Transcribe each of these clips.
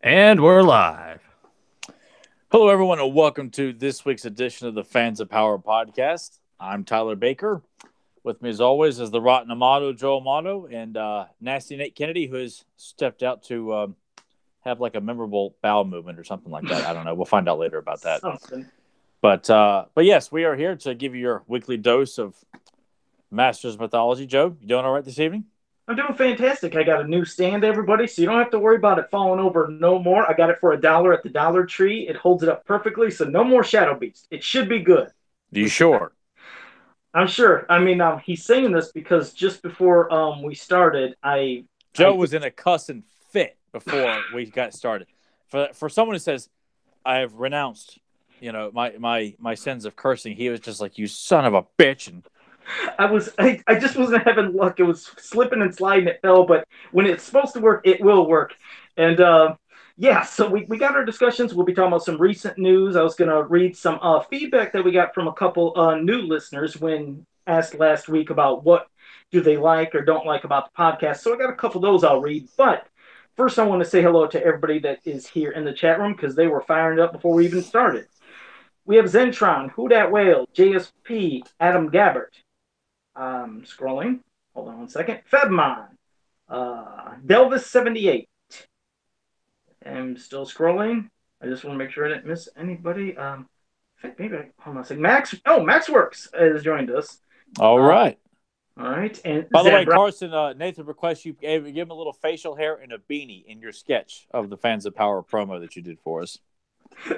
And we're live. Hello, everyone, and welcome to this week's edition of the Fans of Power podcast. I'm Tyler Baker. With me, as always, is the Rotten Amato, Joe Amato, and Nasty Nate Kennedy, who has stepped out to have like a memorable bowel movement or something like that. I don't know. We'll find out later about that. Something. But yes, we are here to give you your weekly dose of Masters mythology. Joe, you doing all right this evening? I'm doing fantastic. I got a new stand, everybody, so you don't have to worry about it falling over no more. I got it for $1 at the Dollar Tree. It holds it up perfectly, so no more Shadow Beast. It should be good. Are you sure? I'm sure. I mean, he's saying this because just before we started, Joe was in a cussing fit before we got started. For someone who says, I have renounced, my sins of cursing, he was just like, you son of a bitch. And I just wasn't having luck. It was slipping and sliding. It fell, but when it's supposed to work, it will work. And yeah, so we got our discussions. We'll be talking about some recent news. I was going to read some feedback that we got from a couple new listeners when asked last week about what do they like or don't like about the podcast. So I got a couple of those I'll read. But first, I want to say hello to everybody that is here in the chat room because they were firing up before we even started. We have Zentron, Who Dat Whale, JSP, Adam Gabbert. Scrolling. Hold on one second. Febmon. Delvis78. I'm still scrolling. I just want to make sure I didn't miss anybody. Hold on a second. Max Works has joined us. All right. All right. And by the way, Carson, Nathan requests you give him a little facial hair and a beanie in your sketch of the Fans of Power promo that you did for us.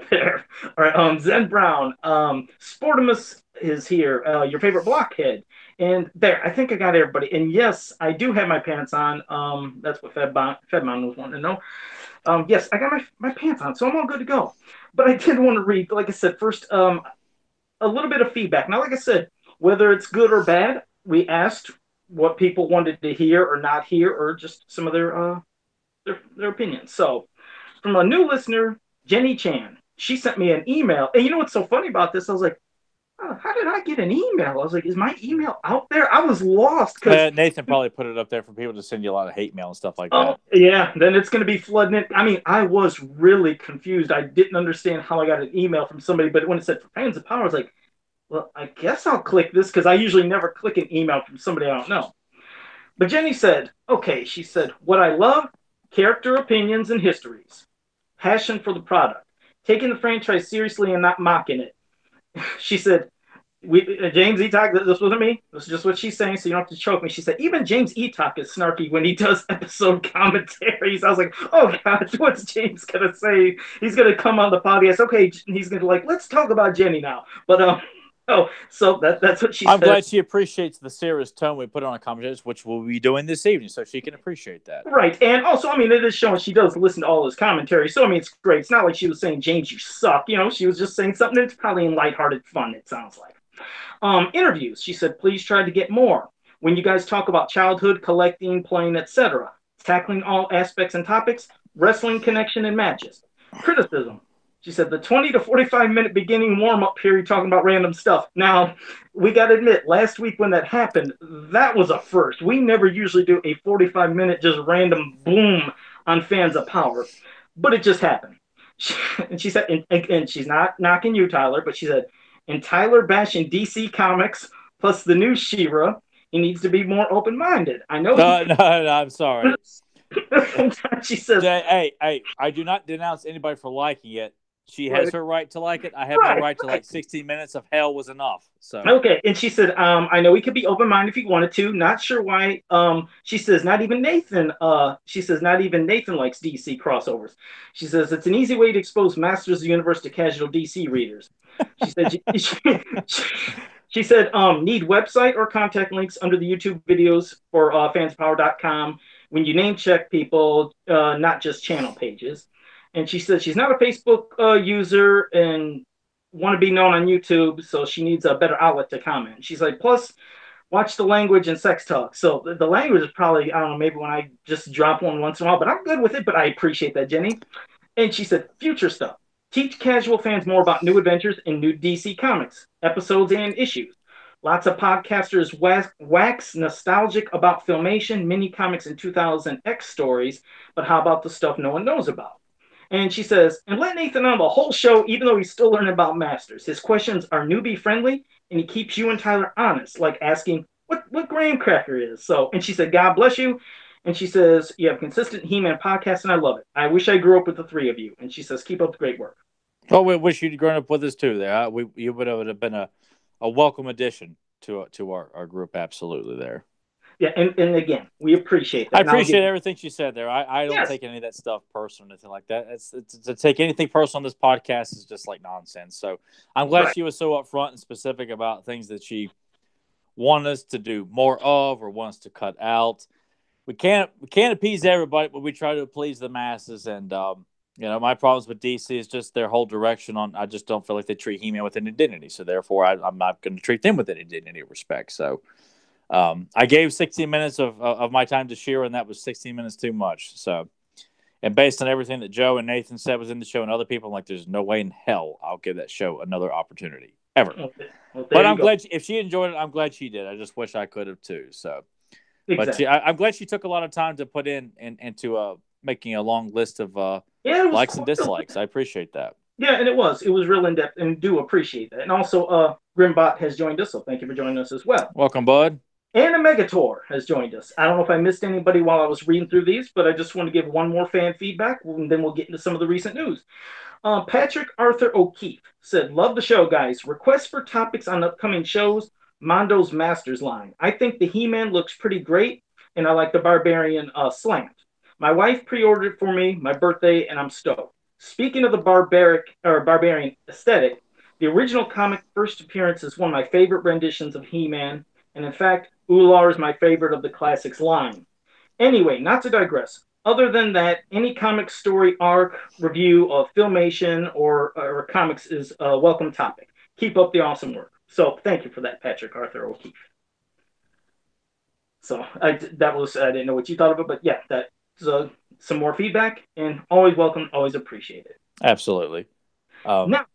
There. All right. Zen Brown. Sportimus is here. Your favorite blockhead. And there, I think I got everybody. And yes, I do have my pants on. That's what Fedmon was wanting to know. Yes, I got my pants on, so I'm all good to go. But I did want to read, like I said, first, a little bit of feedback. Now, like I said, whether it's good or bad, we asked what people wanted to hear or not hear, or just some of their opinions. So, from a new listener, Jenny Chan, she sent me an email. And you know what's so funny about this? I was like, how did I get an email? I was like, is my email out there? I was lost. Nathan probably put it up there for people to send you a lot of hate mail and stuff like that. Oh, yeah. Then it's going to be flooding it. I mean, I was really confused. I didn't understand how I got an email from somebody. But when it said Fans of Power, I was like, well, I guess I'll click this because I usually never click an email from somebody I don't know. But Jenny said, okay, she said, what I love, character opinions and histories. Passion for the product. Taking the franchise seriously and not mocking it. She said, James Etok, this wasn't me. This is just what she's saying, so you don't have to choke me. She said, even James Etok is snarky when he does episode commentaries. I was like, oh, God, what's James going to say? He's going to come on the podcast. Okay, he's going to like, let's talk about Jenny now. But, so that's what she said. I'm glad she appreciates the serious tone we put on our commentaries, which we'll be doing this evening, so she can appreciate that. Right, and also, I mean, it is showing she does listen to all his commentary, so, I mean, it's great. It's not like she was saying, James, you suck. You know, she was just saying something that's probably in lighthearted fun, it sounds like. Interviews. She said, please try to get more. When you guys talk about childhood, collecting, playing, etc., tackling all aspects and topics, wrestling, connection, and matches. Criticism. She said, the 20 to 45-minute beginning warm-up period talking about random stuff. Now, we got to admit, last week when that happened, that was a first. We never usually do a 45-minute just random boom on Fans of Power. But it just happened. And she said, and she's not knocking you, Tyler, but she said, and Tyler bashing DC Comics plus the new She-Ra, he needs to be more open-minded. I know. No, I'm sorry. She says, hey, I do not denounce anybody for liking it. She has her right to like it. I have my right to like 16 minutes of hell was enough. So okay, and she said, I know he could be open-minded if he wanted to. Not sure why. She says, not even Nathan. She says, not even Nathan likes DC crossovers. She says it's an easy way to expose Masters of the Universe to casual DC readers. She said, she said, need website or contact links under the YouTube videos for fanspower.com when you name check people, not just channel pages. And she said she's not a Facebook user and want to be known on YouTube, so she needs a better outlet to comment. She's like, plus, watch the language and sex talk. So the language is probably, I don't know, maybe when I just drop one once in a while, but I'm good with it, but I appreciate that, Jenny. And she said, future stuff. Teach casual fans more about new adventures and new DC comics, episodes and issues. Lots of podcasters wax nostalgic about Filmation, mini comics, and 2000X stories, but how about the stuff no one knows about? And she says, and let Nathan on the whole show, even though he's still learning about Masters. His questions are newbie friendly, and he keeps you and Tyler honest, like asking what graham cracker is. So, and she said, God bless you. And she says, you have a consistent He-Man podcast, and I love it. I wish I grew up with the three of you. And she says, keep up the great work. Oh, we wish you'd grown up with us too. There, you would have been a welcome addition to our group. Absolutely, there. Yeah, and again, we appreciate that. I appreciate everything she said there. I don't Yes. take any of that stuff personal or anything like that. It's to take anything personal on this podcast is just like nonsense. So I'm glad she was so upfront and specific about things that she wanted us to do more of or wants to cut out. We can't appease everybody, but we try to please the masses. And my problems with DC is just their whole direction on. I just don't feel like they treat He-Man with any dignity. So therefore, I'm not going to treat them with any dignity or respect. So. I gave 16 minutes of my time to Shira, and that was 16 minutes too much. So, and based on everything that Joe and Nathan said was in the show and other people, I'm like, there's no way in hell I'll give that show another opportunity ever. Well, but I'm glad if she enjoyed it, I'm glad she did. I just wish I could have too. So, exactly. But I'm glad she took a lot of time to put into making a long list of likes and dislikes. I appreciate that. Yeah, and it was real in depth, and do appreciate that. And also, Grimbot has joined us, so thank you for joining us as well. Welcome, bud. And a Megator has joined us. I don't know if I missed anybody while I was reading through these, but I just want to give one more fan feedback, and then we'll get into some of the recent news. Patrick Arthur O'Keefe said, love the show, guys. Requests for topics on upcoming shows, Mondo's Masters line. I think the He-Man looks pretty great, and I like the Barbarian slant. My wife pre-ordered it for me, my birthday, and I'm stoked. Speaking of the Barbarian aesthetic, the original comic first appearance is one of my favorite renditions of He-Man, and in fact, Ular is my favorite of the classics line. Anyway, not to digress. Other than that, any comic story arc, review of Filmation or comics is a welcome topic. Keep up the awesome work. So thank you for that, Patrick Arthur O'Keefe. So I didn't know what you thought of it, but yeah, that's some more feedback, and always welcome, always appreciate it. Absolutely. Now,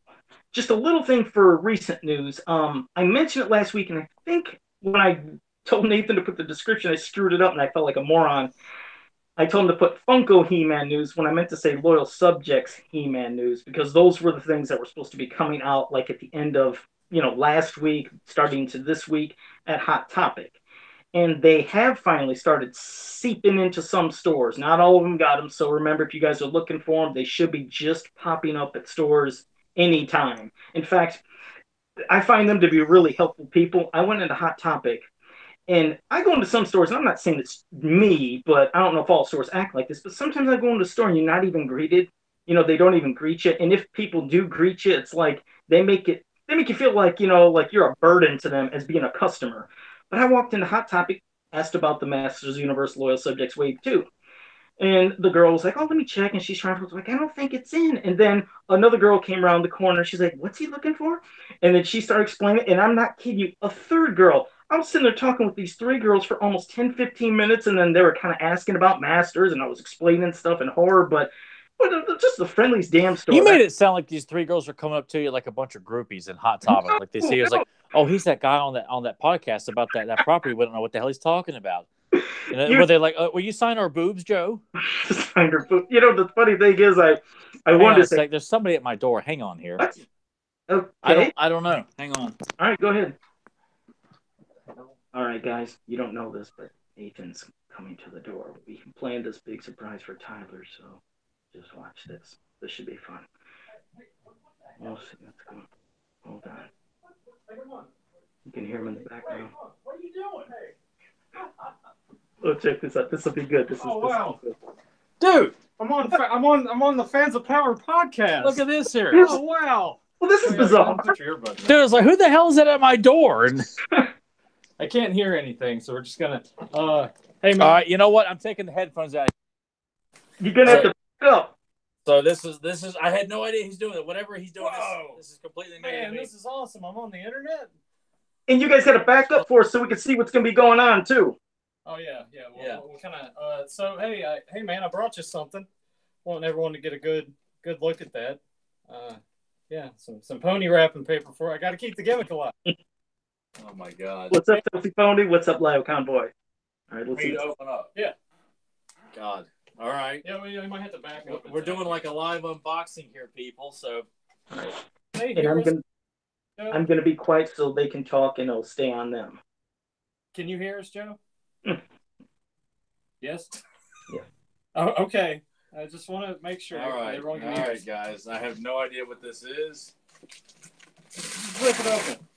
just a little thing for recent news. I mentioned it last week, and I think when I told Nathan to put the description, I screwed it up, and I felt like a moron. I told him to put Funko He-Man news when I meant to say Loyal Subjects He-Man news, because those were the things that were supposed to be coming out like at the end of last week, starting to this week at Hot Topic. And they have finally started seeping into some stores. Not all of them got them, so remember, if you guys are looking for them, they should be just popping up at stores anytime. In fact, I find them to be really helpful people. I went into Hot Topic, and I go into some stores, and I'm not saying it's me, but I don't know if all stores act like this, but sometimes I go into a store and you're not even greeted. They don't even greet you. And if people do greet you, it's like they make you feel like, like you're a burden to them as being a customer. But I walked into Hot Topic, asked about the Masters Universe Loyal Subjects Wave 2. And the girl was like, oh, let me check. And she's trying to, like, I don't think it's in. And then another girl came around the corner. She's like, what's he looking for? And then she started explaining it. And I'm not kidding you, a third girl. I was sitting there talking with these three girls for almost 10, 15 minutes. And then they were kind of asking about Masters. And I was explaining stuff in horror. But just the friendliest damn store. You made it sound like these three girls are coming up to you like a bunch of groupies in Hot Topic. Like they see you, it's like, oh, he's that guy on that podcast about that property. We don't know what the hell he's talking about. Were they like, will you sign our boobs, Joe? Sign our boobs. The funny thing is, I wanted to say, there's somebody at my door. Hang on here. What? Okay. I don't know. Hang on. All right, go ahead. All right, guys, you don't know this, but Nathan's coming to the door. We planned this big surprise for Tyler, so just watch this. This should be fun. We'll see what's going on. Hold on. You can hear him in the background. What are you doing? Hey. Oh, check this out. This will be good. Wow. This is good. Dude, I'm on the Fans of Power podcast. Look at this here. Oh wow. Well, this is bizarre. Dude, I was like, who the hell is that at my door? And I can't hear anything, so we're just gonna. Hey man. All right, you know what? I'm taking the headphones out. You're gonna have to back up. So this is. I had no idea he's doing it. Whatever he's doing, this is completely new. Man, this is awesome. I'm on the internet. And you guys got to back up for us so we can see what's gonna be going on too. Oh yeah. We'll kind of. So hey man, I brought you something. Want everyone to get a good look at that. Yeah, some pony wrapping paper for. I got to keep the gimmick alive. Oh my God. What's up, Filthy Pony? What's up, Lyle Convoy? All right, let's see. Open up. Yeah. God. All right. Yeah, we might have to back up. We're doing like a live unboxing here, people. So, hey, and I'm gonna be quiet so they can talk, and it'll stay on them. Can you hear us, Joe? Yes. Yeah. Oh, okay. I just want to make sure. All right, everyone can hear us. guys. I have no idea what this is. Rip it open.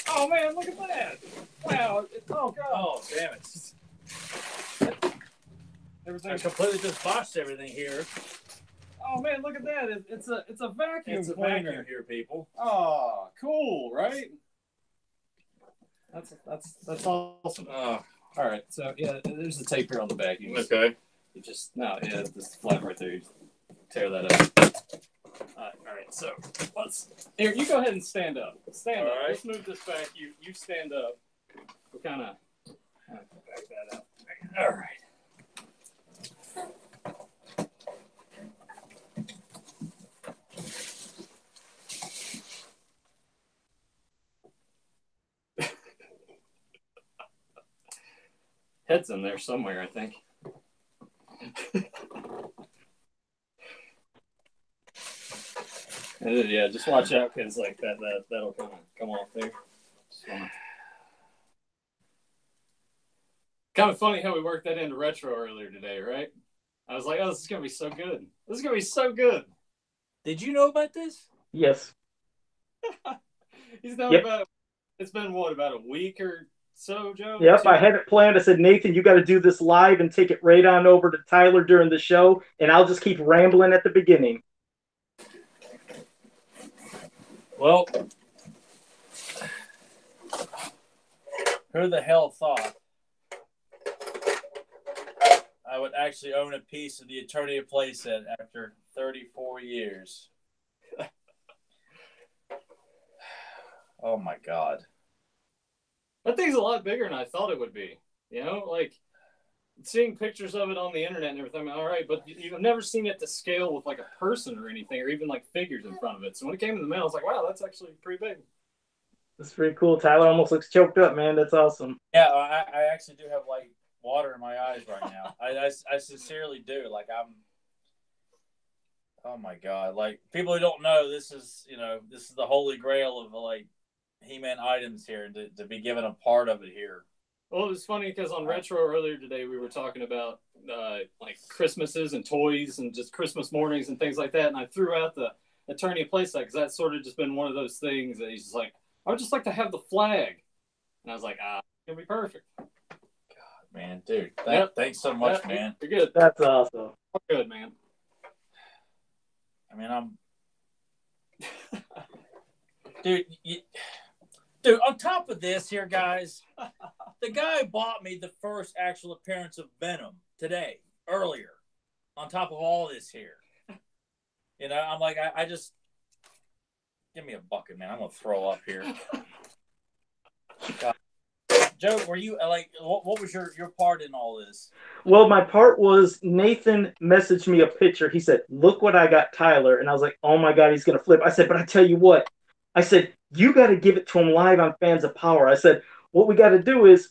Oh man, look at that! Wow. Oh god. Oh damn it! I completely just botched everything here. Oh man, look at that! It's a vacuum It's a cleaner. vacuum here, people. Oh, cool, right? That's awesome. Oh. All right, so yeah, there's the tape here on the back. You just, Okay. you just this flap right there. You tear that up. All right, so here. You go ahead and stand up. Stand up. All right. Let's move this back. You stand up. We'll kind of back that up. All right. Head's in there somewhere, I think. Yeah, just watch out because like that'll kind of come off there. Kind of funny how we worked that into retro earlier today, right? I was like, oh, this is gonna be so good. This is gonna be so good. Did you know about this? Yes. He's known about it. It's been what, about a week or so, Joe? Yep, I had it planned. I said, Nathan, you got to do this live and take it right on over to Tyler during the show, and I'll just keep rambling at the beginning. Well, who the hell thought I would actually own a piece of the Eternia playset after 34 years? Oh my God. That thing's a lot bigger than I thought it would be. You know, like seeing pictures of it on the internet and everything, all right, but you've never seen it to scale with like a person or anything, or even like figures in front of it. So when it came in the mail, I was like, wow, that's actually pretty big. That's pretty cool. Tyler almost looks choked up, man. That's awesome. Yeah, I actually do have like water in my eyes right now. I sincerely do. Like oh my God. Like people who don't know, this is the holy grail of like He-Man items here, to be given a part of it here. Well, it was funny because on Retro earlier today, we were talking about like Christmases and toys and just Christmas mornings and things like that. And I threw out the Eternia playset because that's sort of just been one of those things that he's just like, I would just like to have the flag. And I was like, it'll be perfect. God, man, dude. Thanks so much, man. You're good. That's awesome. Good, man. I mean, Dude, on top of this here, guys, the guy bought me the first actual appearance of Venom today, earlier, on top of all this here. You know, I'm like, I just, give me a bucket, man. I'm going to throw up here. God. Joe, were you, like, what was your part in all this? Well, my part was Nathan messaged me a picture. He said, look what I got Tyler. And I was like, oh my God, he's going to flip. I said, but I tell you what. I said, you got to give it to him live on Fans of Power. I said, what we got to do is,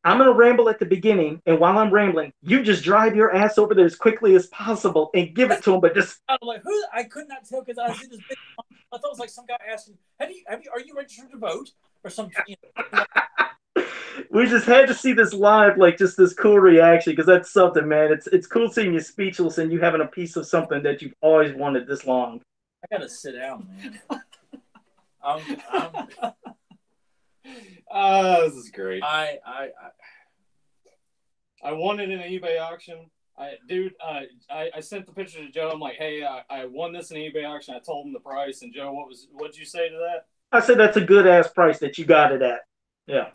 I'm going to ramble at the beginning, and while I'm rambling, you just drive your ass over there as quickly as possible and give it to him, but just... I'm like, who? I could not tell because I see this big... I thought it was like some guy asking, are you registered to vote? Or something. You know? We just had to see this live, like just this cool reaction, because that's something, man. It's cool seeing you speechless and you having a piece of something that you've always wanted this long. I got to sit down, man. This is great. I won it in an eBay auction. I sent the picture to Joe. I'm like, hey, I won this in an eBay auction. I told him the price, and Joe, what'd you say to that? I said that's a good ass price that you got it at. Yeah.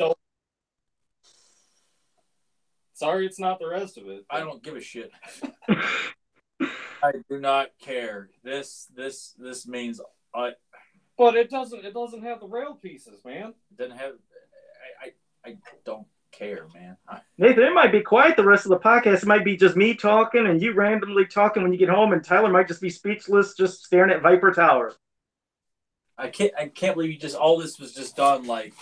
Sorry, it's not the rest of it. I don't give a shit. I do not care. This means But it doesn't have the rail pieces, man. It doesn't have. I don't care, man. Nathan, it might be quiet the rest of the podcast. It might be just me talking and you randomly talking when you get home, and Tyler might just be speechless, just staring at Viper Tower. I can't believe you just all this was just done like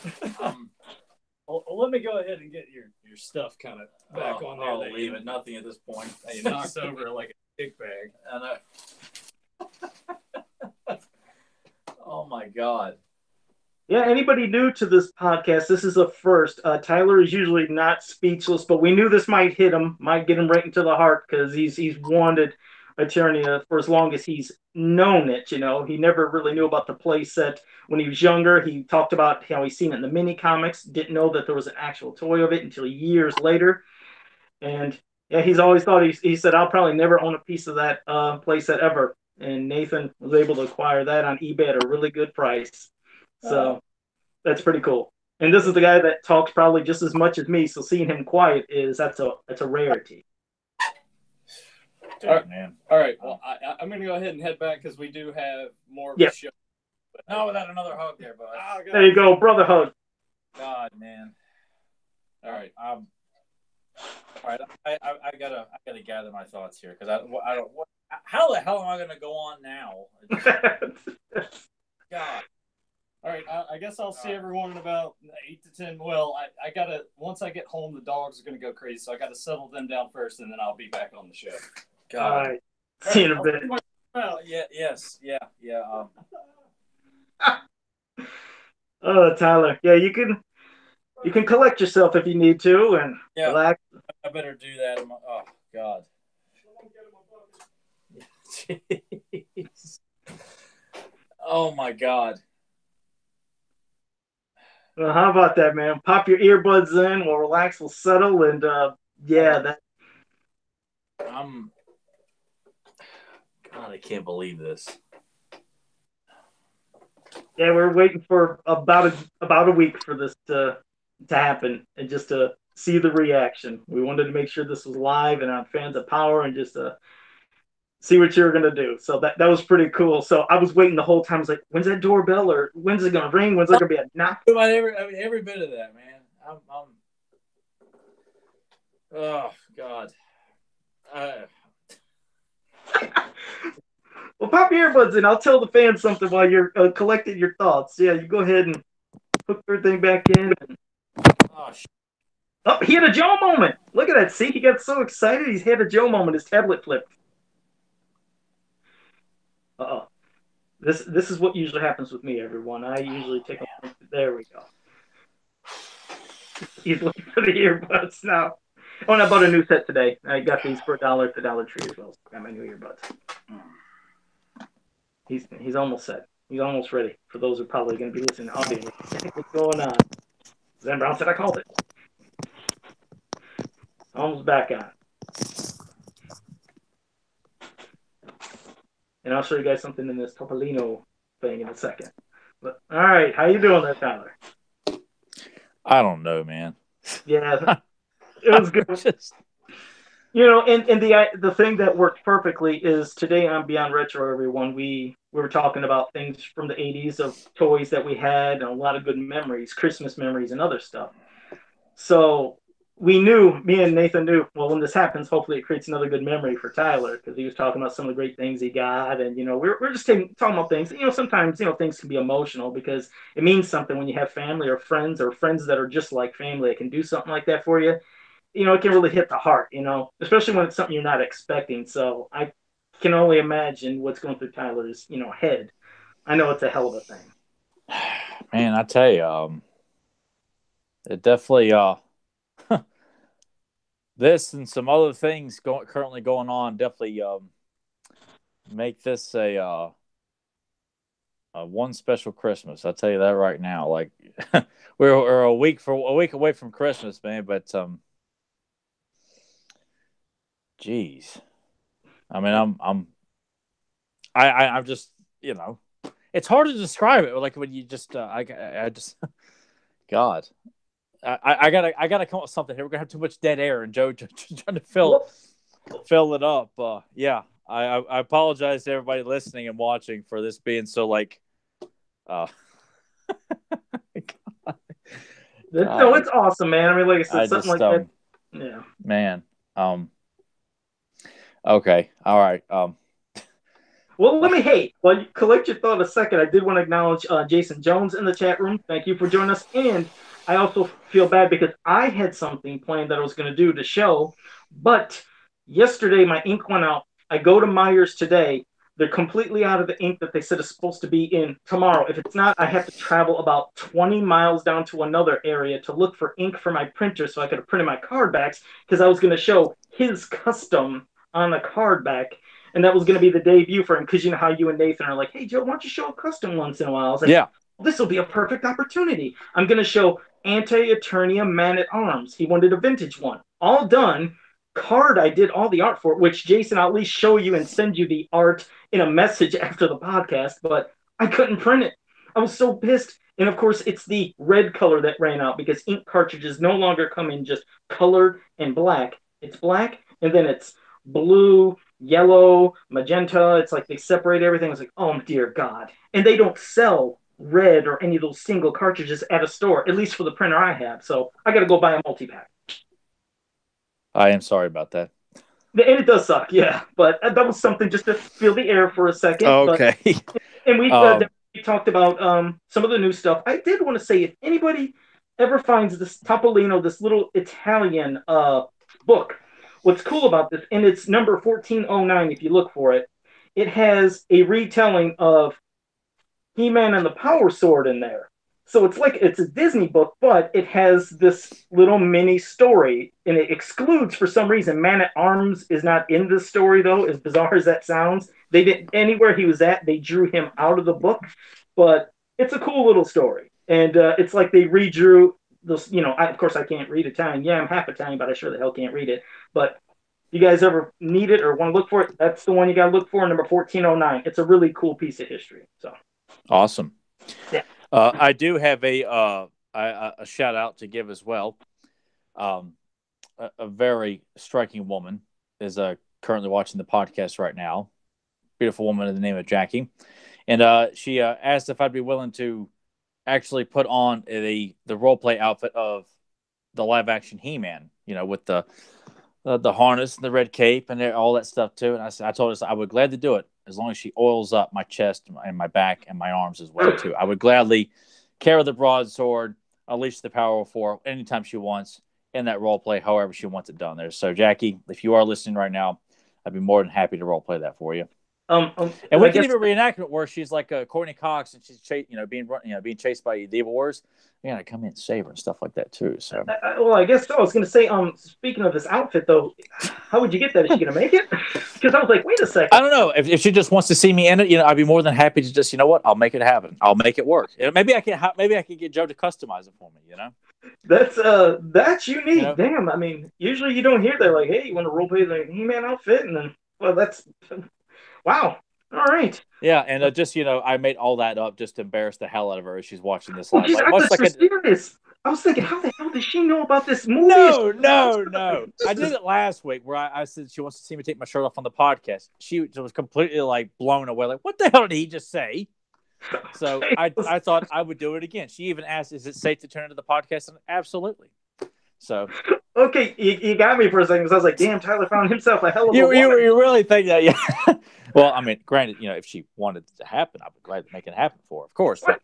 Well, let me go ahead and get your stuff kind of back on there. I'll leave it. Nothing at this point. You knocked over like a kick bag. Oh my God. Yeah, anybody new to this podcast, this is a first. Tyler is usually not speechless, but we knew this might hit him, might get him right into the heart because he's wanted Eternia for as long as he's known it. You know, he never really knew about the play set when he was younger. He talked about how he's seen it in the mini comics, didn't know that there was an actual toy of it until years later. And yeah, he's always thought he said, I'll probably never own a piece of that play set ever. And Nathan was able to acquire that on eBay at a really good price. So that's pretty cool. And this is the guy that talks probably just as much as me. So seeing him quiet that's a rarity. All right, man. All right. Well, I'm going to go ahead and head back because we do have more of the show. No, without another hug there, bud. Oh, there you go, brother hug. God, man. All right. All right. I gotta gather my thoughts here because I don't. How the hell am I gonna go on now? God. All right, I guess I'll see everyone in about 8 to 10. Well, I gotta once I get home, the dogs are gonna go crazy, so I gotta settle them down first, and then I'll be back on the show. God. All right. See you in a bit. Yeah. Tyler. Yeah, you can collect yourself if you need to and relax. I better do that. Oh God. Jeez. Oh my God. Well, how about that, man? Pop your earbuds in. We'll relax. We'll settle. And God, I can't believe this. Yeah, we're waiting for about a week for this to happen and just to see the reaction. We wanted to make sure this was live and on Fans of Power and just see what you were gonna do. So that was pretty cool. So I was waiting the whole time. I was like, when's that doorbell or when's it gonna ring? When's there gonna be a knock? Every bit of that, man. Oh God. Well, pop your earbuds in. I'll tell the fans something while you're collecting your thoughts. Yeah, you go ahead and hook everything back in. Oh, he had a Joe moment. Look at that. See, he got so excited. He's had a Joe moment. His tablet flipped. Uh-oh. This is what usually happens with me, everyone. I usually take a... There we go. He's looking for the earbuds now. Oh, and I bought a new set today. I got these for $1 at the Dollar Tree as well. So I got my new earbuds. He's almost set. He's almost ready. For those who are probably going to be listening, I'll be like, what's going on? Then Brown said I called it. Almost back on. And I'll show you guys something in this Topolino thing in a second. But all right, how you doing there, Tyler? I don't know, man. Yeah, it was good. You know, and the thing that worked perfectly is today on Beyond Retro, everyone, we were talking about things from the 80s of toys that we had and a lot of good memories, Christmas memories and other stuff. So we knew, me and Nathan knew, well, when this happens, hopefully it creates another good memory for Tyler because he was talking about some of the great things he got. And, you know, we're just talking about things. You know, sometimes, you know, things can be emotional because it means something when you have family or friends that are just like family that can do something like that for you. You know, it can really hit the heart, you know, especially when it's something you're not expecting. So I can only imagine what's going through Tyler's, you know, head. I know it's a hell of a thing. Man, I tell you, it definitely, this and some other things currently going on definitely make this a one special Christmas. I'll tell you that right now. Like we're a week away from Christmas, man, but geez. I mean, I'm just, you know, it's hard to describe it. Like when you just, I just, God, I gotta come up with something here. We're gonna have too much dead air, and Joe trying to fill it up. Yeah, I apologize to everybody listening and watching for this being so like, no, it's awesome, man. I mean, like I said, something like that. Yeah, man. Okay. All right. Well, while you collect your thought a second, I did want to acknowledge Jason Jones in the chat room. Thank you for joining us. And I also feel bad because I had something planned that I was going to do to show, but yesterday my ink went out. I go to Myers today. They're completely out of the ink that they said is supposed to be in tomorrow. If it's not, I have to travel about 20 miles down to another area to look for ink for my printer so I could have printed my card backs because I was going to show his custom on the card back, and that was going to be the debut for him because you know how you and Nathan are like, hey, Joe, why don't you show a custom once in a while? I was like, Yeah. well, this will be a perfect opportunity. I'm going to show Anti-Eternia Man-at-Arms. He wanted a vintage one. All done. Card, I did all the art for it, which, Jason, I'll at least show you and send you the art in a message after the podcast, but I couldn't print it. I was so pissed. And, of course, it's the red color that ran out because ink cartridges no longer come in just colored and black. It's black, and then it's blue, yellow, magenta. It's like they separate everything. It's like, oh dear God. And they don't sell red or any of those single cartridges at a store, at least for the printer I have. So I got to go buy a multi-pack. I am sorry about that. And it does suck, yeah. But that was something just to feel the air for a second. Okay. But, and we talked about some of the new stuff. I did want to say, if anybody ever finds this Topolino, this little Italian book, what's cool about this, and it's number 1409 if you look for it, it has a retelling of He-Man and the Power Sword in there. So it's like it's a Disney book, but it has this little mini story, and it excludes, for some reason, Man-at-Arms is not in this story, though, as bizarre as that sounds. They didn't, anywhere he was at, they drew him out of the book, but it's a cool little story. And it's like they redrew those, you know, of course I can't read Italian. Yeah, I'm half Italian, but I sure the hell can't read it. But you guys ever need it or want to look for it, that's the one you got to look for, number 1409. It's a really cool piece of history. So awesome. Yeah. I do have a shout out to give as well. A very striking woman is currently watching the podcast right now. Beautiful woman in the name of Jackie. And she asked if I'd be willing to actually put on the role play outfit of the live action He-Man, you know, with the harness and the red cape and all that stuff too. And I told her I would gladly do it as long as she oils up my chest and my back and my arms as well too. I would gladly carry the broadsword, unleash the power of 4 anytime she wants in that role play, however she wants it done there. So Jackie, if you are listening right now, I'd be more than happy to role play that for you. And we can even reenact it where she's like Courtney Cox and she's being chased by the Evil Wars. You gotta come in and save her and stuff like that too. So well, I guess so. I was gonna say, speaking of this outfit though, how would you get that? Is she gonna make it? Because I was like, wait a second. I don't know if she just wants to see me in it. You know, I'd be more than happy to just, you know what, I'll make it happen. I'll make it work. Maybe I can get Joe to customize it for me. You know, that's unique. You know? Damn. I mean, usually you don't hear that. Like, hey, you want to role play the He-Man outfit, and then that's wow. All right. Yeah, and just, you know, I made all that up just to embarrass the hell out of her as she's watching this live. Serious. I was thinking, how the hell does she know about this movie? No. I did it last week where I said she wants to see me take my shirt off on the podcast. She was completely like blown away. Like, what the hell did he just say? So I thought I would do it again. She even asked, is it safe to turn into the podcast? And absolutely. So okay, you got me for a second because I was like, damn, Tyler found himself a hell of a woman. You really think that? Yeah. Well, I mean, granted, you know, if she wanted it to happen, I would gladly make it happen for her, of course. But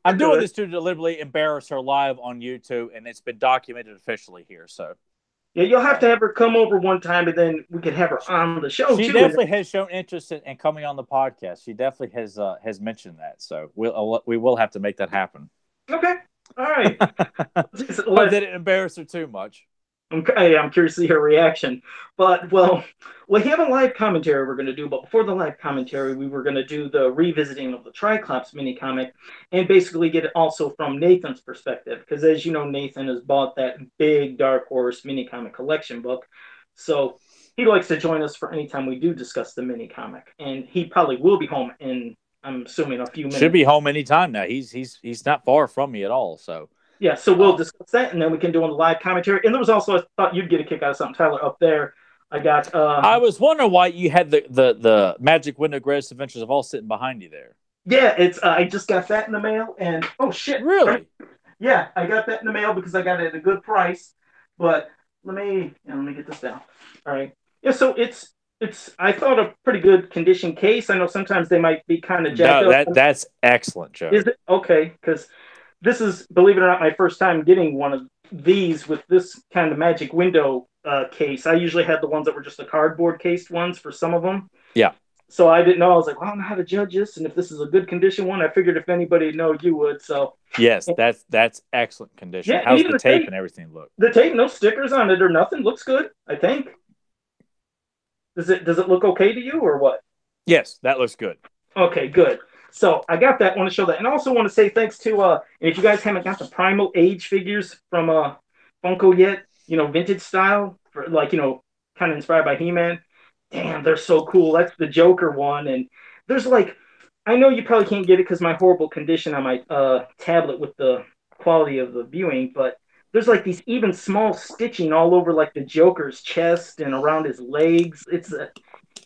I'm doing this to deliberately embarrass her live on YouTube, and it's been documented officially here. So yeah, you'll have to have her come over one time, and then we could have her on the show. She definitely has shown interest in coming on the podcast. She definitely has mentioned that. So we will have to make that happen. Okay. All right. But did it embarrass her too much? I'm curious to see her reaction. But, well, we have a live commentary we're going to do. But before the live commentary, we were going to do the revisiting of the Tri-Klops mini-comic and basically get it also from Nathan's perspective. Because, as you know, Nathan has bought that big Dark Horse mini-comic collection book. So he likes to join us for any time we do discuss the mini-comic. And he probably will be home in, I'm assuming, a few minutes. Should be home anytime now. He's not far from me at all, so... Yeah, so we'll discuss that, and then we can do on the live commentary. And there was also, I thought you'd get a kick out of something, Tyler, up there. I got... I was wondering why you had the Magic Window Greatest Adventures of all sitting behind you there. Yeah, it's I just got that in the mail, and... Oh, shit. Really? Yeah, I got that in the mail because I got it at a good price. But let me get this down. All right. Yeah, so it's I thought a pretty good condition case. I know sometimes they might be kind of jacked No, up. that's excellent, Joe. Is it okay? Because this is, believe it or not, my first time getting one of these with this kind of magic window case. I usually had the ones that were just the cardboard cased ones for some of them. Yeah. So I didn't know. I was like, well, I don't know how to judge this, and if this is a good condition one, I figured if anybody know, you would. So yes, that's excellent condition. yeah, How's the tape and everything look? The tape, no stickers on it or nothing. Looks good, I think. Does it look okay to you or what? Yes, that looks good. Okay, good. So I got that. Want to show that, and also want to say thanks to and if you guys haven't got the Primal Age figures from Funko yet, vintage style for kind of inspired by He-Man. Damn, they're so cool. That's the Joker one, and there's I know you probably can't get it because my horrible condition on my tablet with the quality of the viewing, but there's these even small stitching all over the Joker's chest and around his legs.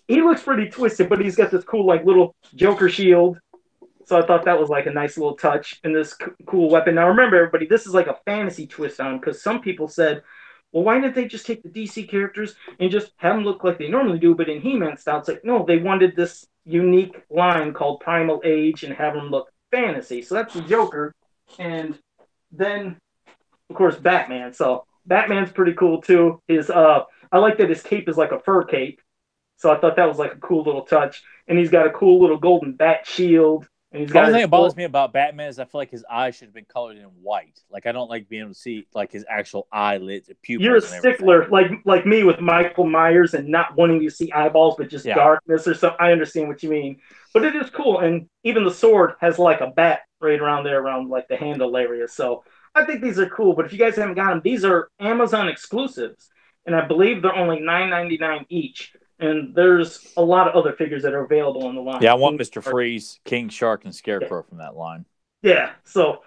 He looks pretty twisted, but he's got this cool little Joker shield. So I thought that was a nice little touch in this cool weapon. Now remember, everybody, this is a fantasy twist on him because some people said, well, why didn't they just take the DC characters and just have them look like they normally do, but in He-Man style? It's no, they wanted this unique line called Primal Age and have them look fantasy. So that's the Joker. And then, of course, Batman. So Batman's pretty cool too. I like that his cape is like a fur cape. So I thought that was a cool little touch. And he's got a cool little golden bat shield. And he's got the only thing that bothers me about Batman is I feel like his eyes should have been colored in white. I don't like being able to see his actual eyelids, pupils. You're a stickler, like me with Michael Myers and not wanting to see eyeballs, but just darkness or something. I understand what you mean, but it is cool. And even the sword has a bat right around there, around the handle area. So I think these are cool. But if you guys haven't got them, these are Amazon exclusives, and I believe they're only $9.99 each. And there's a lot of other figures that are available on the line. Yeah, I want Mr. Freeze, King Shark, and Scarecrow from that line. Yeah, so,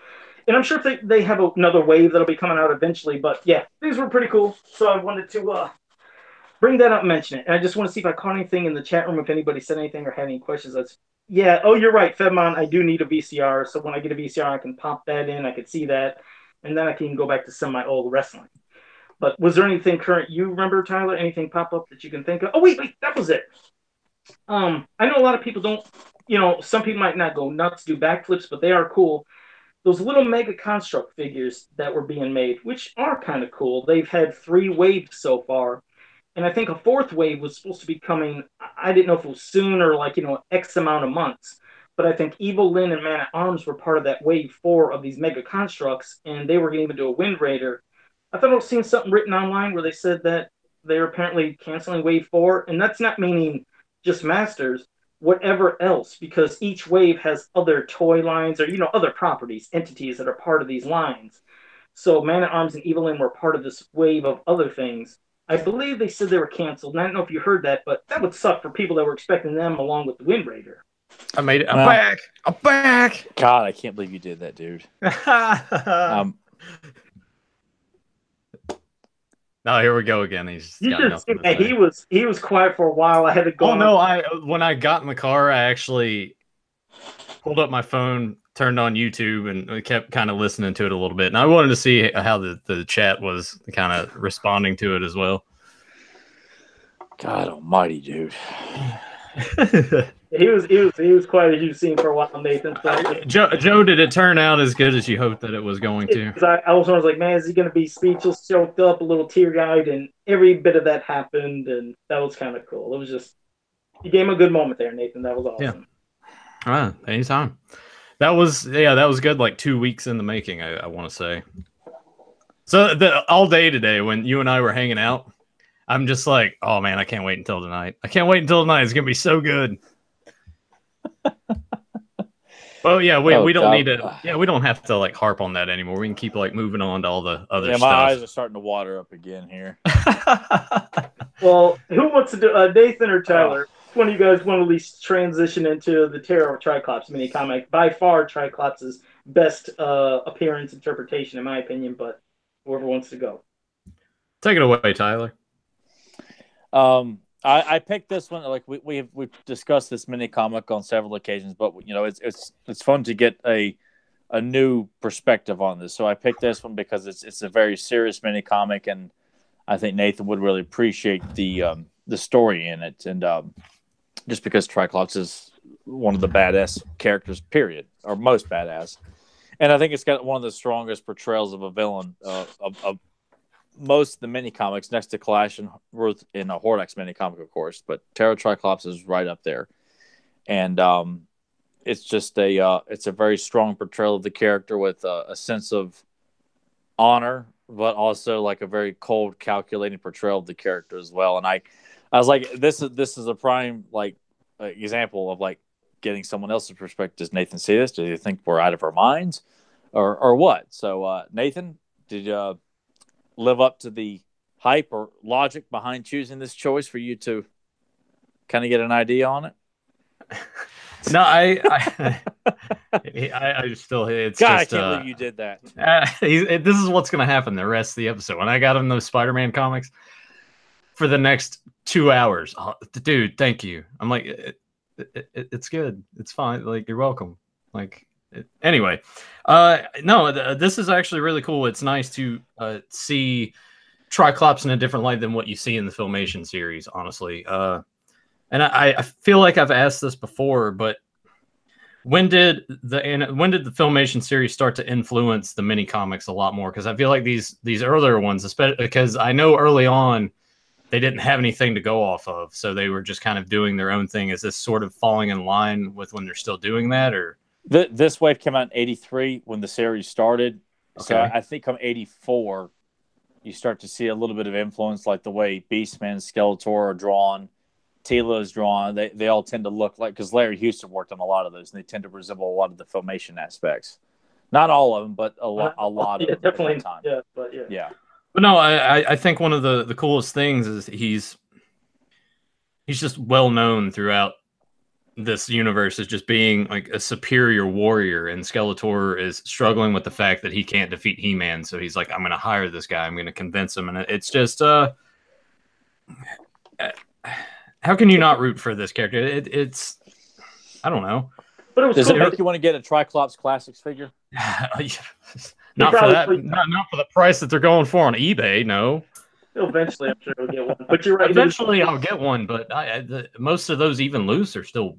and I'm sure they have another wave that'll be coming out eventually. But yeah, these were pretty cool. So I wanted to bring that up and mention it. And I just want to see if I caught anything in the chat room, if anybody said anything or had any questions. Oh, you're right, Fedmon. I do need a VCR. So when I get a VCR, I can pop that in. I can see that. And then I can go back to some of my old wrestling. But was there anything current you remember, Tyler? Anything pop up that you can think of? Oh, wait, that was it. I know a lot of people don't, some people might not go nuts, do backflips, but they are cool. Those little Mega Construct figures that were being made, which are kind of cool. They've had 3 waves so far. And I think a 4th wave was supposed to be coming. I didn't know if it was soon or X amount of months. But I think Evil Lyn and Man at Arms were part of that wave 4 of these Mega Constructs, and they were going to even do a Wind Raider. I thought I was seeing something written online where they said that they're apparently canceling Wave 4, and that's not meaning just Masters, whatever else, because each wave has other toy lines or, other properties, entities that are part of these lines. So Man at Arms and Evil Lyn were part of this wave of other things. I believe they said they were canceled, and I don't know if you heard that, but that would suck for people that were expecting them along with the Wind Raider. I made it. I'm back. I'm back. God, I can't believe you did that, dude. No, here we go again. He was quiet for a while. I had to go. Oh no! When I got in the car, I actually pulled up my phone, turned on YouTube, and kept kind of listening to it a little bit. And I wanted to see how the chat was kind of responding to it as well. God Almighty, dude. He was quiet as you've seen for a while, Nathan. So Joe, did it turn out as good as you hoped that it was going to? I was like, man, is he going to be speechless, choked up, a little teary-eyed? And every bit of that happened, and that was kind of cool. It was just, you gave him a good moment there, Nathan. That was awesome. Yeah. All right, anytime. That was good. 2 weeks in the making, I want to say. So all day today, when you and I were hanging out, I'm just like, oh man, I can't wait until tonight. I can't wait until tonight. It's gonna be so good. Well, yeah, we don't need to. Yeah, we don't have to harp on that anymore. We can keep moving on to all the other stuff. Yeah, my eyes are starting to water up again here. Well, who wants to do Nathan or Tyler? Which one of you guys want to at least transition into the Terror of Tri-Klops mini comic? By far, Tri-Klops' best appearance interpretation, in my opinion. But whoever wants to go, take it away, Tyler. I picked this one. We've discussed this mini comic on several occasions, but it's fun to get a new perspective on this. So I picked this one because it's a very serious mini comic, and I think Nathan would really appreciate the the story in it, and just because Tri-Klops is one of the badass characters, period, or most badass. And I think it's got one of the strongest portrayals of a villain of most of the mini comics, next to Clash and Ruth in a Hordax mini comic, of course. But Terra Tri-Klops is right up there, and it's just it's a very strong portrayal of the character with a sense of honor, but also like a very cold, calculating portrayal of the character as well. And I was like, this is a prime like example of like getting someone else's perspective. Does Nathan see this? Do you think we're out of our minds, or what? So Nathan, did you live up to the hype or logic behind choosing this choice for you to kind of get an idea on it? No, I still. It's God, just, I can't believe you did that. This is what's going to happen the rest of the episode. When I got him those Spider-Man comics for the next 2 hours, dude, thank you. I'm like, it's good. It's fine. Like, you're welcome. Like, anyway, no, this is actually really cool. It's nice to see Tri-Klops in a different light than what you see in the Filmation series, honestly. And I feel like I've asked this before, but when did the Filmation series start to influence the mini comics a lot more? Because I feel like these earlier ones, especially because I know early on they didn't have anything to go off of, so they were just kind of doing their own thing. Is this sort of falling in line with when they're still doing that, or this wave came out in '83 when the series started? Okay. So I think come '84 you start to see a little bit of influence, like the way Beastman, Skeletor are drawn. Tila is drawn. They all tend to look like, because Larry Houston worked on a lot of those, and they tend to resemble a lot of the Filmation aspects. Not all of them, but a lot of them. Definitely. Time. Yeah, but yeah. Yeah. But no, I think one of the coolest things is he's just well known throughout this universe as just being like a superior warrior, and Skeletor is struggling with the fact that he can't defeat He-Man, so he's like, I'm going to hire this guy. I'm going to convince him, and it's just how can you not root for this character? It's I don't know. But it was Does cool. it make you want to get a Tri-Klops Classics figure? Not for that. Not for the price that they're going for on eBay. No. Eventually, I'm sure we'll get one. But you're right. Eventually, I'll get one. But most of those, even loose, are still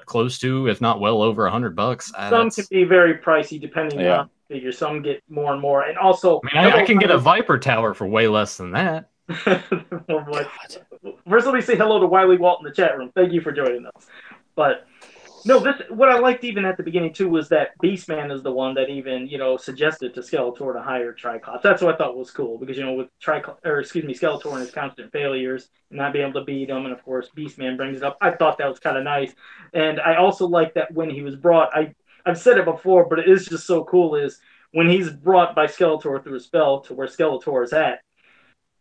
close to, if not well over $100. Some can be very pricy depending on the figure. Some get more and more, and also I can get a Viper Tower for way less than that. First, let me say hello to Wiley Walt in the chat room. Thank you for joining us. But no, what I liked even at the beginning too was that Beastman is the one that even suggested to Skeletor to hire Tri-Klops. That's what I thought was cool, because with Skeletor and his constant failures and not being able to beat him, and of course Beastman brings it up. I thought that was kind of nice, and I also like that when he was brought. I've said it before, but it is just so cool. Is when he's brought by Skeletor through a spell to where Skeletor is at.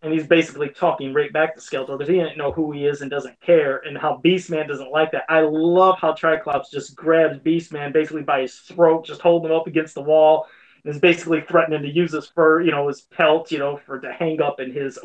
And he's basically talking right back to Skeletor because he didn't know who he is and doesn't care, and how Beastman doesn't like that. I love how Tri-Klops just grabs Beastman basically by his throat, just holding him up against the wall, and is basically threatening to use his fur, his pelt, for to hang up in his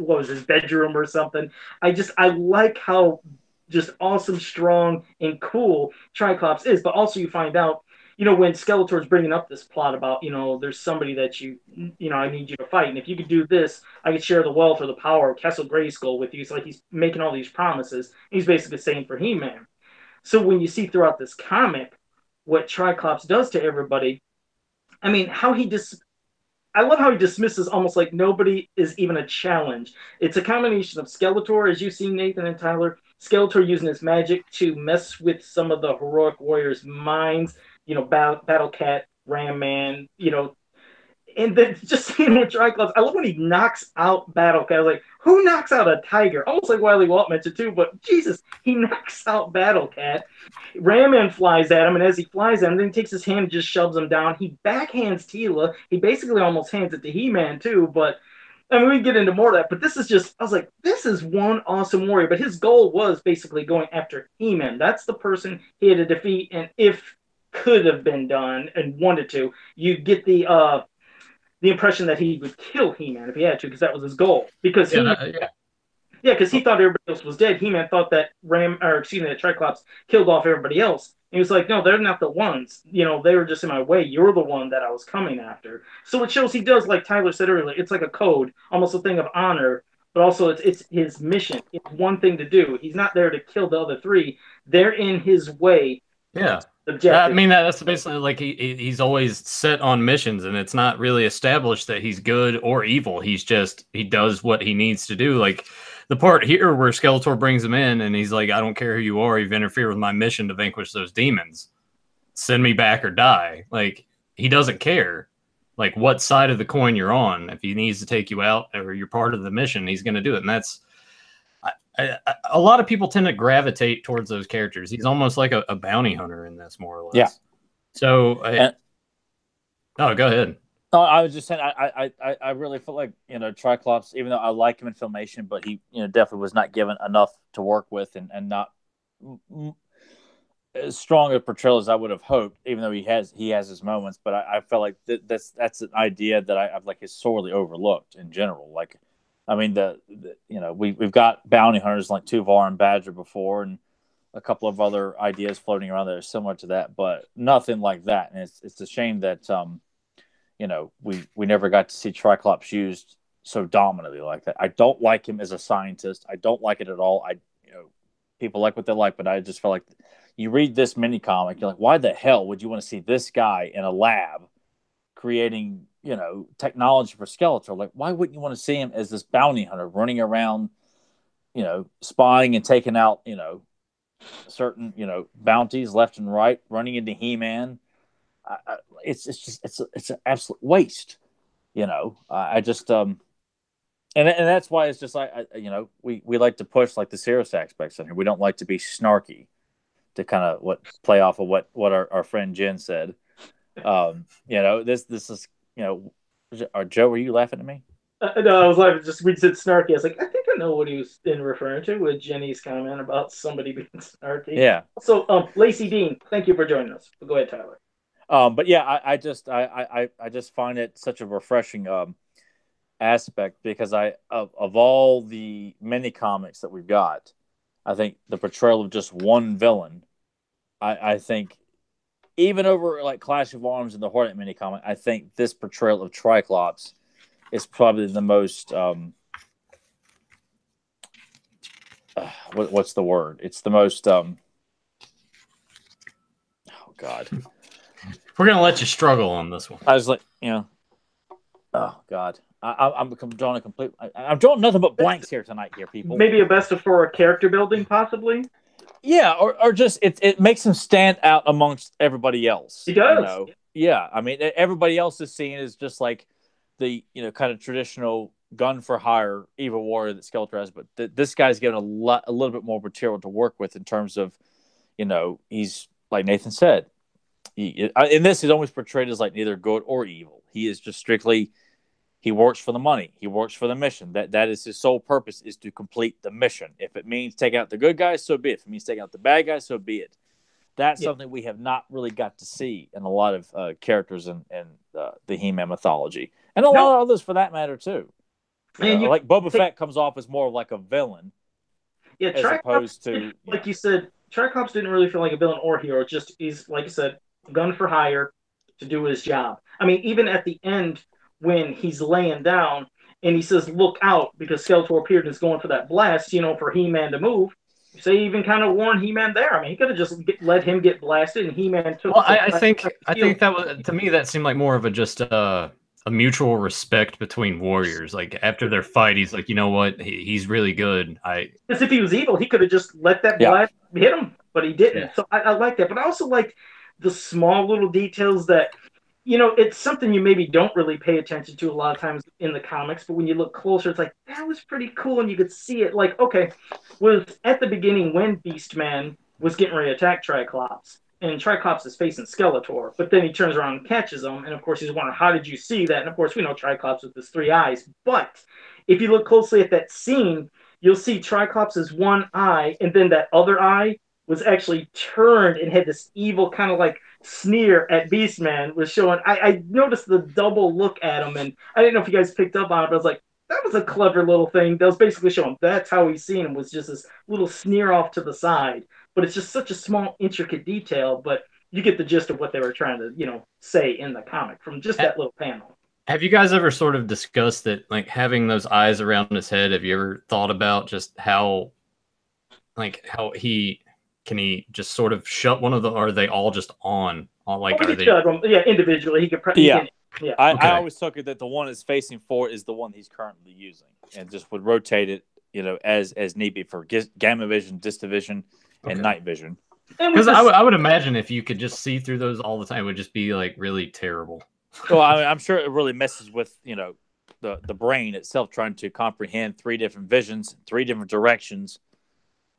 bedroom or something. I like how just awesome, strong, and cool Tri-Klops is, but also you find out. When Skeletor's bringing up this plot about, there's somebody that I need you to fight. And if you could do this, I could share the wealth or the power of Castle Grayskull with you. It's like he's making all these promises. He's basically saying for He-Man. So when you see throughout this comic what Tri-Klops does to everybody, I mean, I love how he dismisses almost like nobody is even a challenge. It's a combination of Skeletor, as you've seen, Nathan and Tyler, Skeletor using his magic to mess with some of the heroic warriors' minds, Battle Cat, Ram Man, and then just seeing with Tri-Klops, I love when he knocks out Battle Cat. I was like, who knocks out a tiger? Almost like Wiley Walt mentioned too, but Jesus, he knocks out Battle Cat. Ram Man flies at him, and as he flies at him, then he takes his hand and just shoves him down. He backhands Tila. He basically almost hands it to He-Man too, but I mean, we get into more of that, but this is just, I was like, this is one awesome warrior, but his goal was basically going after He-Man. That's the person he had to defeat, and if could have been done and wanted to, you get the impression that he would kill He-Man if he had to, because that was his goal. Because because he thought everybody else was dead. He-Man thought that that Tri-Klops killed off everybody else. And he was like, no, they're not the ones. They were just in my way. You're the one that I was coming after. So it shows he does, like Tyler said earlier, it's like a code, almost a thing of honor but also it's his mission. It's one thing to do. He's not there to kill the other three. They're in his way. Yeah. Objective. I mean, that's basically like he's always set on missions, and it's not really established that he's good or evil. He does what he needs to do. Like the part here where Skeletor brings him in, and he's like, "I don't care who you are. You've interfered with my mission to vanquish those demons. Send me back or die." Like he doesn't care, like what side of the coin you're on. If he needs to take you out or you're part of the mission, he's going to do it, and that's. A lot of people tend to gravitate towards those characters. He's almost like a bounty hunter in this, more or less. Yeah. So, go ahead. No, I was just saying, I really feel like, Tri-Klops, even though I like him in Filmation, but he, definitely was not given enough to work with and not as strong a portrayal as I would have hoped, even though he has his moments. But I felt like that's an idea that I've like is sorely overlooked in general. Like, I mean, we've got bounty hunters like Tuvar and Badger before, and a couple of other ideas floating around that are similar to that, but nothing like that. And it's a shame that we never got to see Tri-Klops used so dominantly like that. I don't like him as a scientist. I don't like it at all. People like what they like, but I just feel like you read this mini comic, you're like, why the hell would you want to see this guy in a lab creating technology for Skeletor? Like, why wouldn't you want to see him as this bounty hunter running around, spying and taking out, certain, bounties left and right, running into He-Man? It's an absolute waste, I just, and that's why it's just like, we like to push like the serious aspects in here. We don't like to be snarky to kind of play off of what our friend Jen said. This is, Joe, were you laughing at me? No, I was laughing. Just we said snarky. I was like, I think I know what he was referring to with Jenny's comment about somebody being snarky. Yeah. So, Lacey Dean, thank you for joining us. Go ahead, Tyler. But yeah, I just find it such a refreshing aspect because of all the mini comics that we've got, I think the portrayal of just one villain, I think. Even over like Clash of Arms and the Hornet mini comic, I think this portrayal of Tri-Klops is probably the most what's the word? It's the most oh God. We're gonna let you struggle on this one. I was like, oh God. I'm drawing I'm drawing nothing but blanks here tonight, people. Maybe a best of 4 character building, possibly. Yeah, or just it makes him stand out amongst everybody else. He does. Yeah, I mean, everybody else is seen as just like the kind of traditional gun for hire evil warrior that Skeletor has, but this guy's given a little bit more material to work with in terms of, he's like Nathan said, in this he's always portrayed as like neither good or evil. He is just strictly. He works for the money. He works for the mission. That is his sole purpose, is to complete the mission. If it means taking out the good guys, so be it. If it means taking out the bad guys, so be it. That's something we have not really got to see in a lot of characters in the He-Man mythology. And a lot of others for that matter, too. Like Boba Fett comes off as more of like a villain. Yeah, as opposed to... Like you said, Tri-Klops didn't really feel like a villain or hero. Just he's, like you said, gun for hire to do his job. I mean, even at the end... when he's laying down and he says, look out, because Skeletor appeared and is going for that blast, for He-Man to move. So he even kind of warned He-Man there. I mean, he could have just let him get blasted and He-Man took... Well, I think that was, to me, that seemed like more of a mutual respect between warriors. Like, after their fight, he's like, you know what? He's really good. Because if he was evil, he could have just let that blast hit him, but he didn't. Yeah. So I like that. But I also like the small little details that... it's something you maybe don't really pay attention to a lot of times in the comics, but when you look closer, it's like, that was pretty cool, and you could see it. Like, okay, was at the beginning when Beastman was getting ready to attack Tri-Klops, and Tri-Klops is facing Skeletor, but then he turns around and catches him, and of course he's wondering, how did you see that? And of course we know Tri-Klops with his 3 eyes, but if you look closely at that scene, you'll see Tri-Klops' one eye, and then that other eye was actually turned and had this evil kind of like sneer at Beastman was showing. I noticed the double look at him, and I didn't know if you guys picked up on it, but I was like, that was a clever little thing. That was basically showing that's how he's seen him, was just this little sneer off to the side. But it's just such a small, intricate detail, but you get the gist of what they were trying to, say in the comic from just that little panel. Have you guys ever sort of discussed that, like having those eyes around his head? Have you ever thought about just how he just sort of shut one of them? Or are they all just on? Like, are they? Yeah, individually, he could. Yeah. I always took it that the one that's facing forward is the one he's currently using, and just would rotate it, as need be for gamma vision, distavision, and night vision. Because I would imagine if you could just see through those all the time, it would just be like really terrible. Well, I'm sure it really messes with the brain itself trying to comprehend 3 different visions, 3 different directions.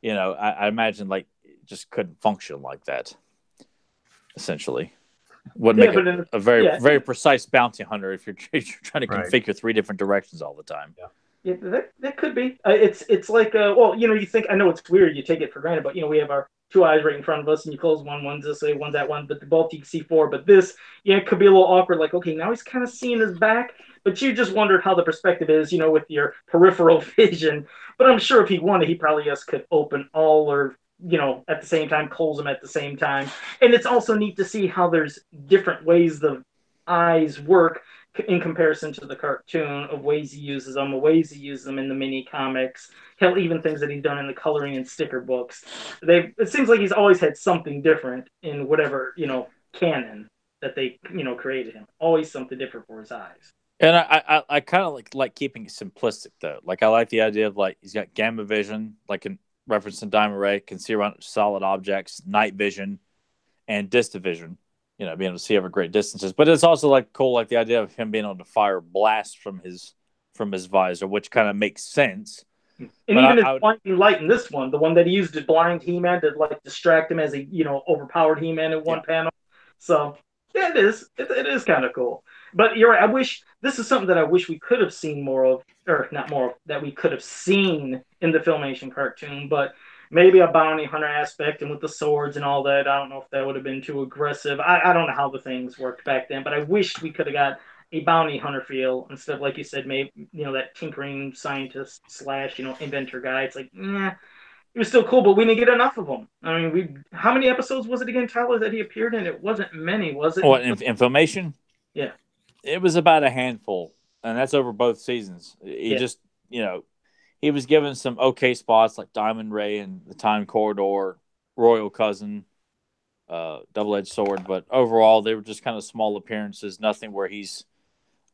I imagine like it just couldn't function like that. Essentially, wouldn't make a very very precise bounty hunter if you're trying to configure 3 different directions all the time. Yeah, that could be. It's like you think, I know it's weird, you take it for granted, but we have our 2 eyes right in front of us, and you close one's this way, one's that one, but both you can see 4. But this, it could be a little awkward. Like, okay, now he's kind of seeing his back, but you just wondered how the perspective is, with your peripheral vision. But I'm sure if he wanted, he probably just could open all or at the same time, close them at the same time. And it's also neat to see how there's different ways the eyes work in comparison to the cartoon, of ways he uses them, of ways he uses them in the mini comics, hell, even things that he's done in the coloring and sticker books. It seems like he's always had something different in whatever, canon that they, created him. Always something different for his eyes. And I kind of like keeping it simplistic, though. Like, I like the idea of, like, he's got gamma vision, like in reference to Diamond Ray, can see around solid objects, night vision, and distavision. Being able to see over great distances. But it's also like cool, like the idea of him being able to fire blast from his visor, which kind of makes sense. And but even his blinding light in this one, the one that he used to blind He-Man to like distract him as he overpowered He-Man in one panel. So yeah, it is. It is kind of cool. But you're right. I wish this is something that I wish we could have seen more of, or not more of, that we could have seen in the Filmation cartoon. But maybe a bounty hunter aspect, and with the swords and all that, I don't know if that would have been too aggressive. I don't know how the things worked back then, but I wish we could have got a bounty hunter feel instead of, like you said, maybe that tinkering scientist / inventor guy. It's like, it was still cool, but we didn't get enough of them. I mean, how many episodes was it again, Tyler, that he appeared in? It wasn't many, was it? What, in Filmation? Yeah. It was about a handful, and that's over both seasons. He just, he was given some okay spots like Diamond Ray and the Time Corridor, Royal Cousin, Double-Edged Sword, but overall they were just kind of small appearances, nothing where he's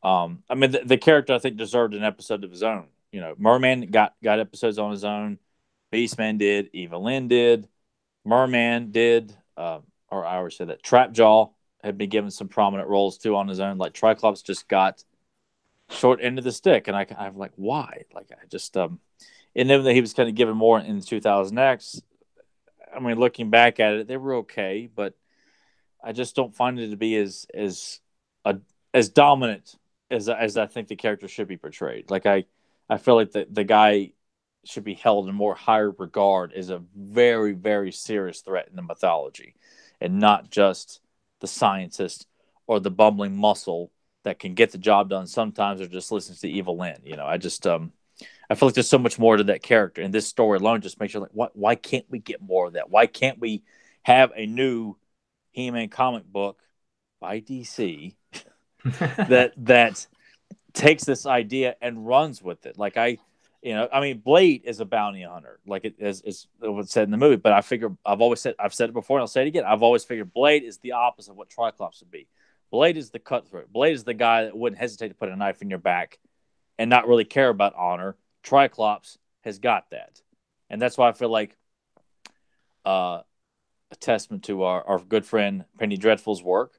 the character I think deserved an episode of his own. Merman got episodes on his own, Beastman did, Evelyn did, Merman did, or I always say that Trapjaw had been given some prominent roles too on his own. Like Tri-Klops just got short end of the stick, and I'm like, why? Like, I just and then that he was kind of given more in 2000X. I mean, looking back at it, they were okay, but I just don't find it to be as dominant as I think the character should be portrayed. Like, I feel like the guy should be held in more higher regard as a very, very serious threat in the mythology, and not just the scientist or the bumbling muscle that can get the job done sometimes, or just listens to Evil Lynn. I just I feel like there's so much more to that character, and this story alone just makes you like, why can't we get more of that? Why can't we have a new He-Man comic book by DC that takes this idea and runs with it? Like, Blade is a bounty hunter, like it was said in the movie. But I've said it before, and I'll say it again. I've always figured Blade is the opposite of what Tri-Klops would be. Blade is the cutthroat. Blade is the guy that wouldn't hesitate to put a knife in your back and not really care about honor. Tri-Klops has got that, and that's why I feel like a testament to our good friend Penny Dreadful's work.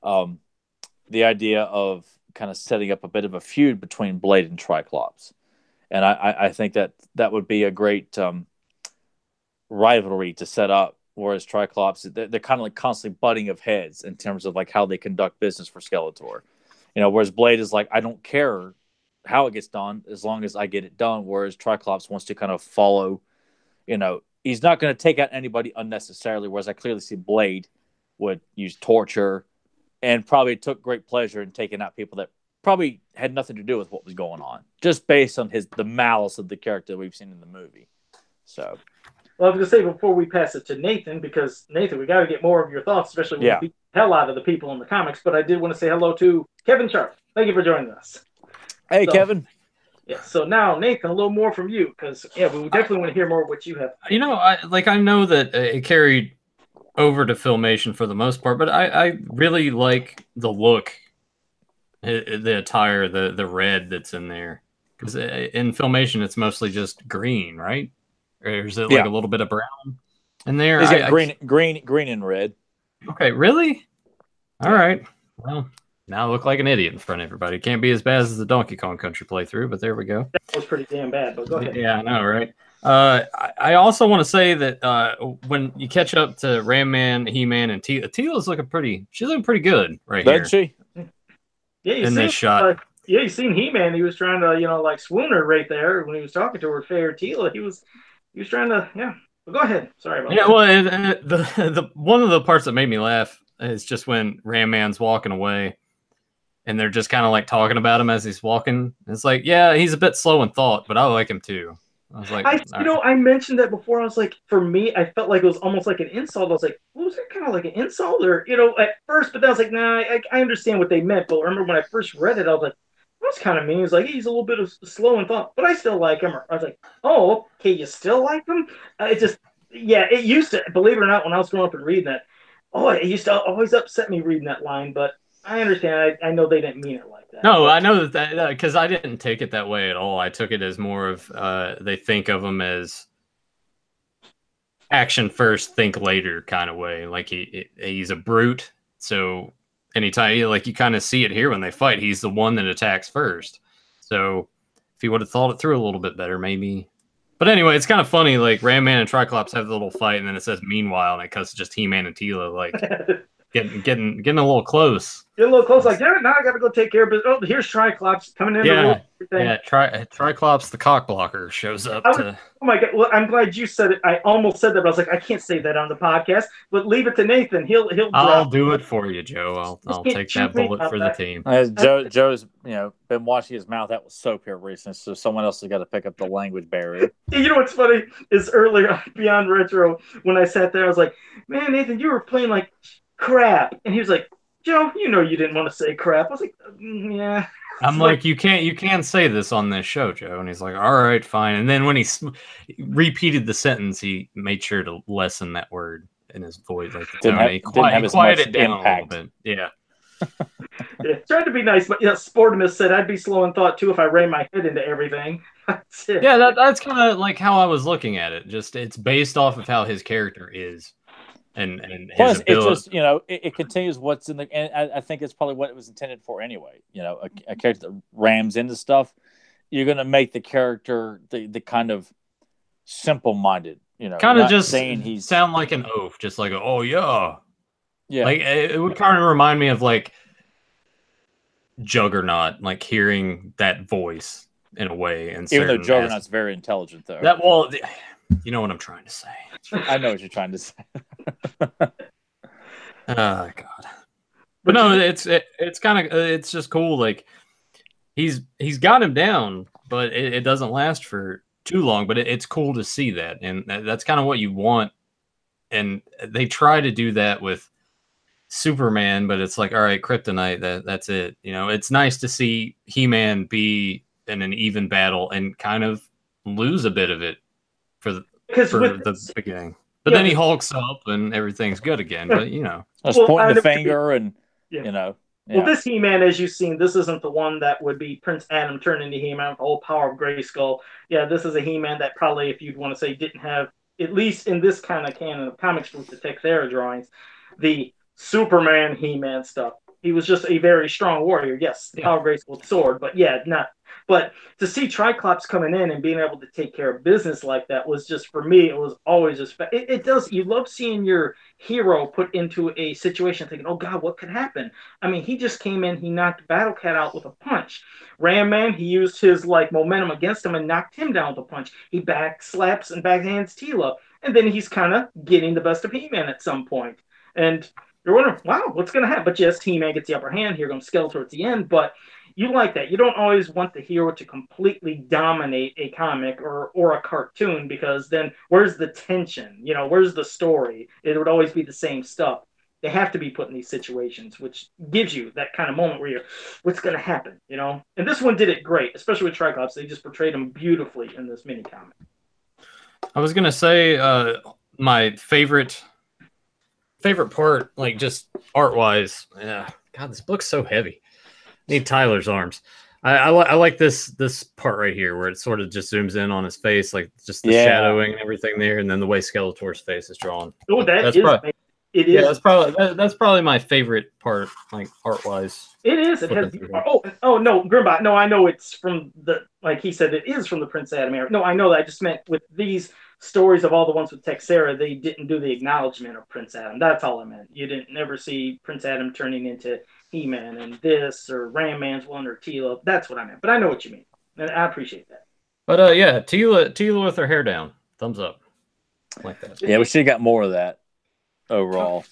The idea of kind of setting up a bit of a feud between Blade and Tri-Klops. And I think that would be a great rivalry to set up, whereas Tri-Klops, they're kind of like constantly butting of heads in terms of like how they conduct business for Skeletor. Whereas Blade is like, I don't care how it gets done as long as I get it done, whereas Tri-Klops wants to kind of follow, he's not going to take out anybody unnecessarily, whereas I clearly see Blade would use torture and probably took great pleasure in taking out people that probably had nothing to do with what was going on, just based on the malice of the character we've seen in the movie. So, well, I was gonna say before we pass it to Nathan, because Nathan, we got to get more of your thoughts, especially when we beat the hell out of the people in the comics. But I did want to say hello to Kevin Sharp. Thank you for joining us. Hey, So, Kevin. Yeah. So now, Nathan, a little more from you, because we definitely want to hear more of what you have. You know, I know that it carried over to Filmation for the most part, but I really like the look, the attire, the red that's in there. Because in Filmation, it's mostly just green, right? Or is it like a little bit of brown in there? He's got green and red. Okay, really? All right. Well, now I look like an idiot in front of everybody. Can't be as bad as the Donkey Kong Country playthrough, but there we go. That was pretty damn bad, but go ahead. Yeah, I know, right? I also want to say that when you catch up to Ram Man, He-Man, and Teela's looking pretty. She's looking pretty good right here. Doesn't she? Yeah, in this shot. You seen He-Man? He was trying to, like swoon her right there when he was talking to her, Fair Teela. He was trying to, yeah. But go ahead. Sorry about that. Yeah, well, the one of the parts that made me laugh is just when Ram Man's walking away, and they're just kind of like talking about him as he's walking. It's like, yeah, he's a bit slow in thought, but I like him too. I was like, I mentioned that before. I was like, for me, I felt like it was almost like an insult. I was like, was it kind of like an insult, or at first? But then I was like, nah, I understand what they meant. But I remember when I first read it, I was like, that's kind of mean. He's like, he's a little bit of slow in thought, but I still like him. I was like, oh, okay, you still like him? It used to, believe it or not, when I was growing up and reading that, it used to always upset me reading that line. But I understand. I know they didn't mean it like that. No, I know that because I didn't take it that way at all. I took it as more of they think of him as action first, think later kind of way. Like he's a brute. So anytime you kind of see it here when they fight, he's the one that attacks first. So if he would have thought it through a little bit better, maybe. But anyway, it's kind of funny. Like Ram Man and Tri-Klops have the little fight, and then it says "Meanwhile," and it cuts to just He-Man and Teela like getting a little close. Get a little close, like, damn it, now I got to go take care of it. Oh, here's Tri-Klops coming in. Tri-Klops, the cock blocker, shows up. Oh my god! Well, I'm glad you said it. I almost said that, but I was like, I can't say that on the podcast. But leave it to Nathan. He'll. I'll do it for you, Joe. I'll take that bullet for the team. Joe's been washing his mouth out with soap here recently, so someone else has got to pick up the language barrier. You know what's funny is earlier Beyond Retro when I sat there, I was like, man, Nathan, you were playing like crap, and he was like, Joe, you didn't want to say crap. I was like, yeah. I'm like, you can't say this on this show, Joe. And he's like, all right, fine. And then when he repeated the sentence, he made sure to lessen that word in his voice, like he quieted it down a little bit. Yeah. Yeah, tried to be nice, but Sportimus said I'd be slow in thought too if I ran my head into everything. That's it. Yeah, that's kind of like how I was looking at it. Just it's based off of how his character is. And plus, it's just it continues what's in the. And I think it's probably what it was intended for anyway. A character that rams into stuff. You're going to make the character the kind of simple-minded. Kind of just sound like an oaf, just like oh yeah. Like it would kind of remind me of like Juggernaut, like hearing that voie in a way. And even though Juggernaut's very intelligent, though. You know what I'm trying to say. I know what you're trying to say. Oh God! But no, it's kind of it's just cool. Like he's got him down, but it doesn't last for too long. But it's cool to see that, and that's kind of what you want. And they try to do that with Superman, but it's like, all right, Kryptonite. That's it. It's nice to see He-Man be in an even battle and kind of lose a bit of it for the beginning. But then he hulks up and everything's good again. But just pointing the finger and Well, this He-Man, as you've seen, this isn't the one that would be Prince Adam turned into He-Man with the whole power of Grayskull. Yeah, this is a He-Man that probably, if you'd want to say, didn't have, at least in this kind of canon of comics with the Texera drawings, the Superman He-Man stuff. He was just a very strong warrior. Yes, power of Grayskull with sword, but not. But to see Tri-Klops coming in and being able to take care of business like that was just, for me, it was always just, it does, you love seeing your hero put into a situation thinking, oh God, what could happen? I mean, he just came in, he knocked Battle Cat out with a punch. Ram Man, he used his momentum against him and knocked him down with a punch. He back slaps and backhands Teela. And then he's kind of getting the best of He-Man at some point. And you're wondering, wow, what's going to happen? But yes, He-Man gets the upper hand here, going to Skeletor at the end, but you like that. You don't always want the hero to completely dominate a comic or a cartoon, because then where's the tension? Where's the story? It would always be the same stuff. They have to be put in these situations, which gives you that kind of moment where you're, what's going to happen, you know? And this one did it great, especially with Tri-Klops. They just portrayed him beautifully in this mini comic. I was gonna say my favorite part, like just art wise. Yeah, God, this book's so heavy. Need Tyler's arms. I like this part right here where it sort of just zooms in on his face, like just the shadowing and everything there, and then the way Skeletor's face is drawn. Oh, that's probably, it is. Yeah, that's probably my favorite part, like art wise. It is. It has. Oh no, Grimbot. No, I know it's from the, like he said, it is from the Prince Adam era. No, I know that. I just meant with these stories of all the ones with Texera, they didn't do the acknowledgement of Prince Adam. That's all I meant. You didn't never see Prince Adam turning into He-Man and this or Ram Man's one or Tila. That's what I meant. But I know what you mean, and I appreciate that. But yeah, Tila with her hair down, thumbs up, like that. Yeah, we should have got more of that overall.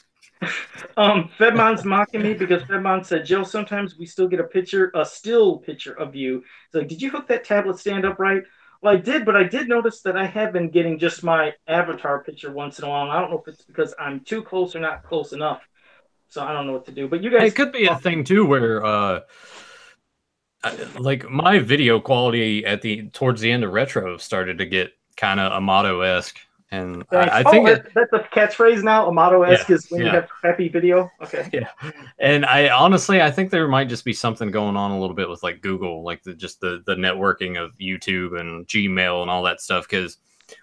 Fedmon's mocking me because Fedmon said, Joe, sometimes we still get a still picture of you. So did you hook that tablet stand up right? Well, I did, but I did notice that I have been getting just my avatar picture once in a while. I don't know if it's because I'm too close or not close enough. So I don't know what to do. But you guys, it could be a thing too where like my video quality towards the end of Retro started to get kind of Amato-esque. And I think that's a catchphrase now. Amato-esque is when you have crappy video. Okay. Yeah. And I think there might just be something going on a little bit with like Google, like the networking of YouTube and Gmail and all that stuff. Because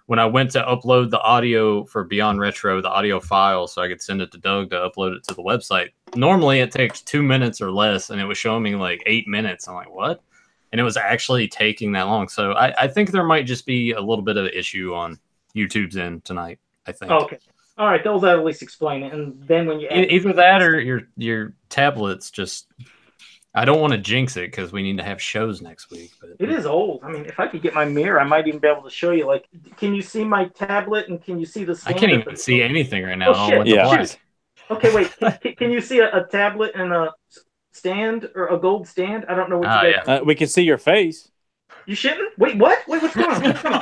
when I went to upload the audio for Beyond Retro, the audio file, so I could send it to Doug to upload it to the website, normally it takes 2 minutes or less, and it was showing me like 8 minutes. I'm like, what? And it was actually taking that long. So I think there might just be a little bit of an issue on YouTube's end tonight, I think. Okay. All right. They'll at least explain it. And then when you either that or your tablets just, I don't want to jinx it because we need to have shows next week. But it is old. I mean, if I could get my mirror, I might even be able to show you. Like, can you see my tablet and can you see the? I can't even see anything right now. Oh, shit. Okay, wait. Can you see a tablet and a stand or a gold stand? I don't know what you guys. We can see your face. You shouldn't? Wait, what? Wait, what's going on?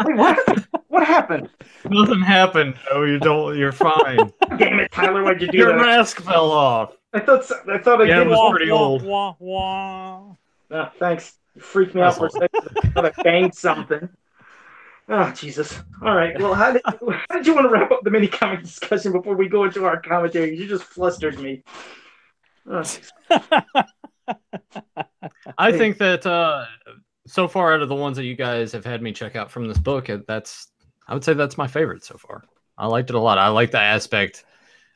Wait, what? What happened? Nothing happened. Oh, you're fine. Damn it, Tyler, why'd you do Your that? Your mask fell off. I thought I did. It was pretty old. Oh, thanks. You freaked me out for a second. I thought I banged something. Oh, Jesus. All right. Well, how did you want to wrap up the mini comic discussion before we go into our commentary? You just flustered me. Oh, I think that so far out of the ones that you guys have had me check out from this book, I would say that's my favorite so far. I liked it a lot. I like the aspect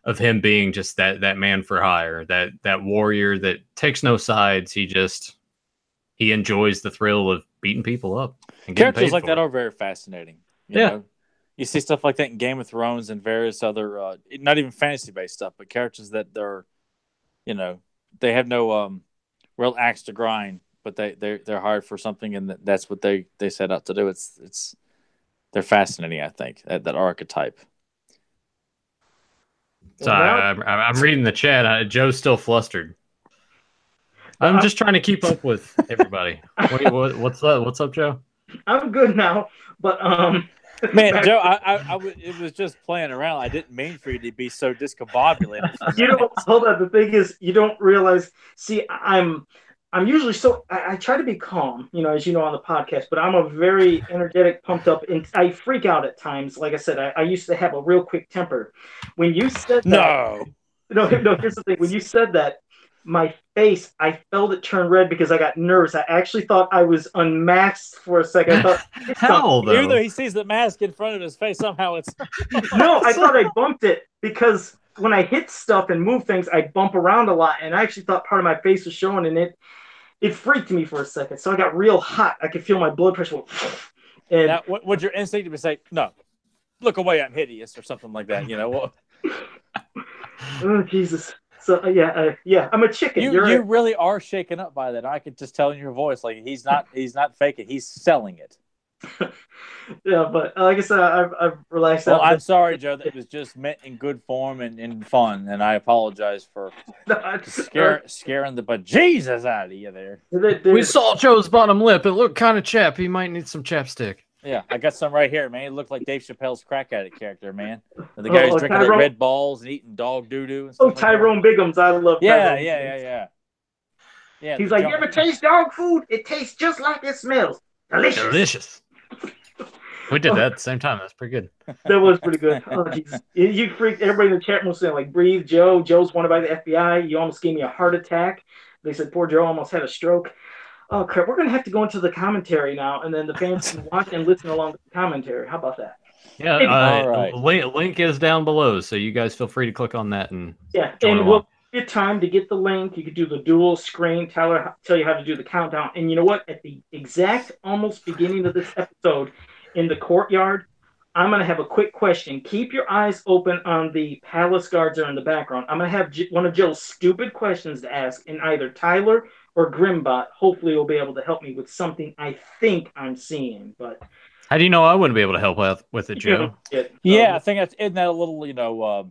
of him being just that man for hire, that warrior that takes no sides. He enjoys the thrill of beating people up. And characters like that are very fascinating. You know? You see stuff like that in Game of Thrones and various other, not even fantasy-based stuff, but characters that they're, they have no real axe to grind, but they're hired for something, and that's what they set out to do. They're fascinating, I think, that archetype. So I'm reading the chat. Joe's still flustered. I'm just trying to keep up with everybody. What's up? What's up, Joe? I'm good now, but man, Joe, it was just playing around. I didn't mean for you to be so discombobulated. Hold on. The thing is, you don't realize. See, I'm usually I try to be calm, as you know on the podcast, but I'm a very energetic, pumped up, and I freak out at times. Like I said, I used to have a real quick temper. When you said that, no, here's the thing. When you said that, my face, I felt it turn red because I got nervous. I actually thought I was unmasked for a second. I thought, hell, though. Even though he sees the mask in front of his face, somehow it's no. I thought I bumped it because when I hit stuff and move things, I bump around a lot, and I actually thought part of my face was showing, and it freaked me for a second. So I got real hot. I could feel my blood pressure. And now, would your instinct be say, "No, look away, I'm hideous," or something like that? Oh Jesus. So yeah, I'm a chicken. You really are shaken up by that. I could just tell in your voice, like he's not faking. He's selling it. Yeah, but like I said, I've relaxed out. Well, I'm sorry, Joe. That was just meant in good form and fun, and I apologize for scaring the bejesus out of you there. We saw Joe's bottom lip. It looked kind of chapped. He might need some chapstick. Yeah, I got some right here, man. It looked like Dave Chappelle's crack addict character, man. The guy who's drinking like Red Balls and eating dog doo-doo and stuff Tyrone Biggums. I love Tyrone. Yeah, he's like, you ever taste dog food? It tastes just like it smells. Delicious. We did that at the same time. That's pretty good. That was pretty good. Oh, Jesus. You freaked everybody in the chat room saying, like, breathe, Joe. Joe's wanted by the FBI. You almost gave me a heart attack. They said poor Joe almost had a stroke. Oh, crap. We're going to have to go into the commentary now, and then the fans can watch and listen along to the commentary. How about that? Yeah, right. Link is down below, so you guys feel free to click on that. And we'll give you time to get the link. You could do the dual screen. Tyler tell you how to do the countdown. And you know what? At the exact almost beginning of this episode, in the courtyard, I'm going to have a quick question. Keep your eyes open on the palace guards are in the background. I'm going to have one of Joe's stupid questions to ask, and either Tyler or Grimbot hopefully will be able to help me with something I think I'm seeing. But how do you know I wouldn't be able to help with it, Joe? I think that's isn't that a little,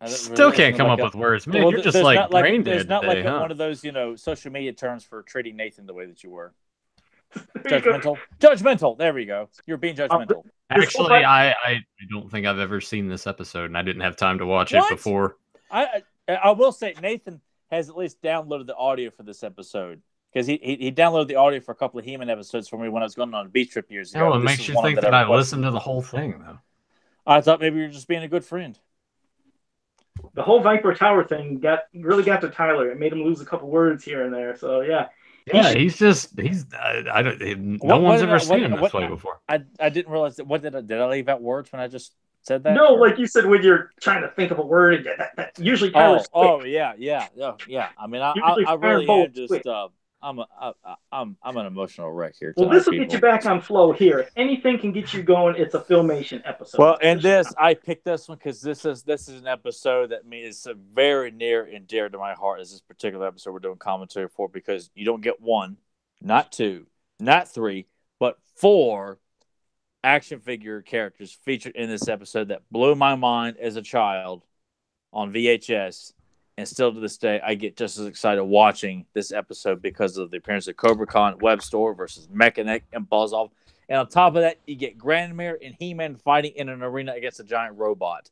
still can't come up with words, man. You're just like brain dead. There's not like one of those, social media terms for treating Nathan the way that you were. Judgmental. There we go. You're being judgmental. Actually, I don't think I've ever seen this episode, and I didn't have time to watch it before. I will say Nathan has at least downloaded the audio for this episode because he downloaded the audio for a couple of He-Man episodes for me when I was going on a beach trip years ago. Oh, it makes you think that I listened to the whole thing, though. I thought maybe you're just being a good friend. The whole Viper Tower thing really got to Tyler. It made him lose a couple words here and there. So yeah. Yeah, no one's ever seen him this way before. I didn't realize that. Did I leave out words when I just said that? No, like you said when you're trying to think of a word. That usually Tyler's quick. Yeah. I mean, I really am just. I'm an emotional wreck here. Well, this will get you back on flow here. If anything can get you going, it's a Filmation episode. Well, and I picked this one because this is an episode that is very near and dear to my heart. Is this particular episode we're doing commentary for, because you don't get one, not two, not three, but 4 action figure characters featured in this episode that blew my mind as a child on VHS. And still to this day, I get just as excited watching this episode because of the appearance of Cobra Khan, Webstore versus Mechaneck and Buzzsaw. And on top of that, you get Grandmere and He-Man fighting in an arena against a giant robot.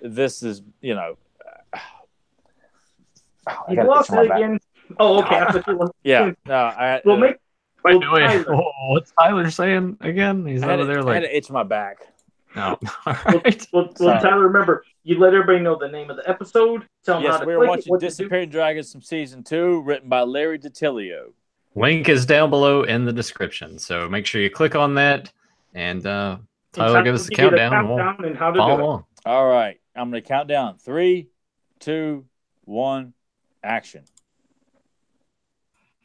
This is, You lost it again. Oh, okay. Yeah. No, what's Tyler saying again? He's over there like... I had to itch my back. No. Right. Well, Tyler, remember, you let everybody know the name of the episode. Tell them how to we were watching Disappearing Dragons from Season 2, written by Larry DiTillio. Link is down below in the description, so make sure you click on that, and Tyler give us the countdown, and how to follow along. All right, I'm going to count down. 3, 2, 1, action.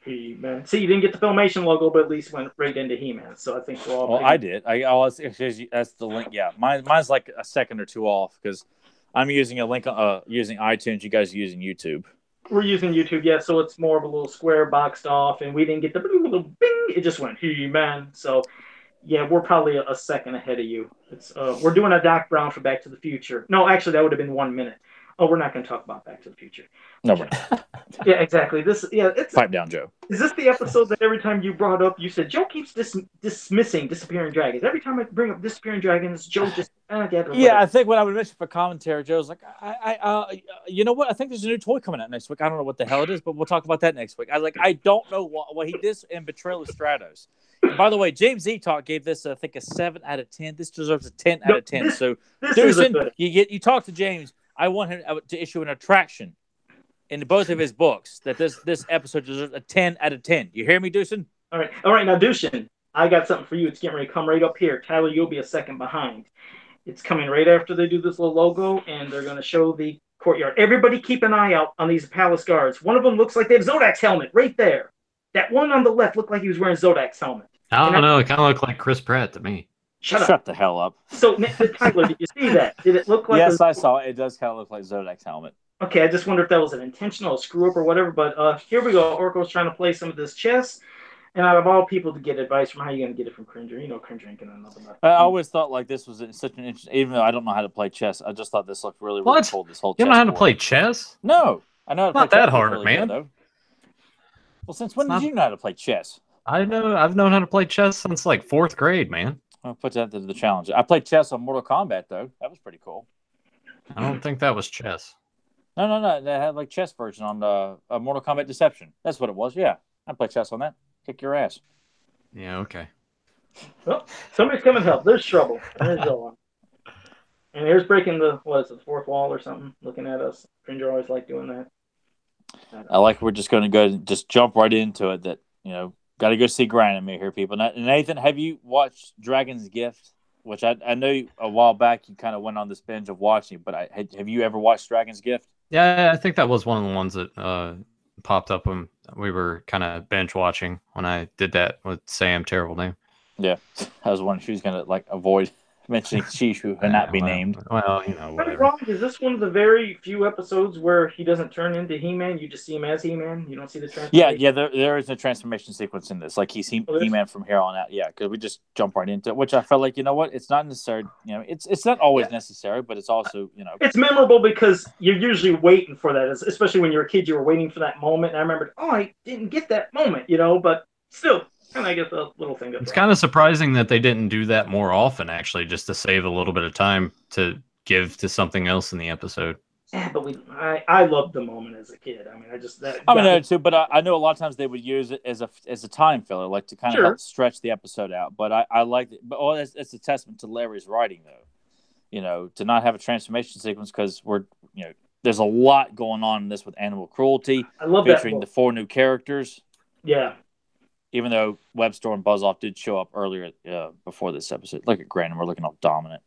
He-Man. See, you didn't get the Filmation logo, but at least went right into He-Man. So I think we're all. Well, I did. That's the link. Yeah, mine's like a second or two off because I'm using a link. Using iTunes. You guys are using YouTube. We're using YouTube, yeah. So it's more of a little square boxed off, and we didn't get the little bing. It just went He-Man. So yeah, we're probably a second ahead of you. It's we're doing a Doc Brown for Back to the Future. No, actually, that would have been 1 minute. Oh, we're not going to talk about Back to the Future. No, we're not. Yeah, exactly. It's pipe down, Joe. Is this the episode that every time you brought up, you said Joe keeps dismissing Disappearing Dragons? Every time I bring up Disappearing Dragons, Joe just yeah. I think when I would mention for commentary, Joe's like, you know what? I think there's a new toy coming out next week. I don't know what the hell it is, but we'll talk about that next week. I don't know what he did in Betrayal of Stratos. And by the way, James E. Talk gave this, I think, a 7 out of 10. This deserves a 10 out of 10. So, Deucin, you talk to James. I want him to issue an attraction in both of his books that this episode deserves a 10 out of 10. You hear me, Deucin? All right. Now, Deucin, I got something for you. It's getting ready to come right up here. Tyler, you'll be a second behind. It's coming right after they do this little logo, and they're going to show the courtyard. Everybody keep an eye out on these palace guards. One of them looks like they have Zodak's helmet right there. That one on the left looked like he was wearing Zodak's helmet. I don't know. It kind of looked like Chris Pratt to me. Shut the hell up. So, Tyler, did you see that? Did it look like... Yes, I saw it. It does kind of look like Zodak's helmet. Okay, I just wonder if that was an intentional screw-up or whatever, but here we go. Orko's trying to play some of this chess, and out of all people to get advice from how you going to get it from Cringer. You know Cringer ain't going to know nothing about it. I always thought like this was such an interesting... Even though I don't know how to play chess, I just thought this looked really cool, this whole You don't know how to play chess? No. I know how to play chess. Not that hard, really man. Good, Well, since when did you know how to play chess? I've known how to play chess since like 4th grade, man. I'll put that to the challenge. I played chess on Mortal Kombat though. That was pretty cool. I don't think that was chess. No. They had like chess version on the Mortal Kombat Deception. That's what it was. Yeah, I played chess on that. Kick your ass. Yeah, okay. Well, somebody's coming to help. There's trouble. There's trouble. And here's breaking the fourth wall or something. Looking at us. Cringer always like doing that. I like we're just going to go and just jump right into it. That got to go see Granamere here, people. Nathan, have you watched Dragon's Gift? Which I know a while back you kind of went on this binge of watching, but have you ever watched Dragon's Gift? Yeah, I think that was one of the ones that popped up when we were kind of binge watching when I did that with Sam. Terrible name. Yeah, I was wondering if she was going to like avoid mentioning Shishu and not be named. Well, whatever. Wrong. Is this one of the very few episodes where he doesn't turn into He-Man? You just see him as He-Man. You don't see the transformation. Yeah. There is a transformation sequence in this. Like he's He-Man from here on out. Yeah, because we just jump right into it, which I felt like it's not necessary. It's not always necessary, but it's also it's memorable because you're usually waiting for that. Especially when you're a kid, you were waiting for that moment. And I remembered, I didn't get that moment, but still. And I guess a little thing. It's kind of surprising that they didn't do that more often, actually, just to save a little bit of time to give to something else in the episode. Yeah, but I loved the moment as a kid. I mean, I too, but I know a lot of times they would use it as a time filler, like to kind of help stretch the episode out. But I liked it. But it's a testament to Larry's writing, though. To not have a transformation sequence because there's a lot going on in this with animal cruelty. I love featuring that the 4 new characters. Yeah. Even though Webstorm and Buzzoff did show up earlier before this episode. Look at Grandin, we're looking all dominant.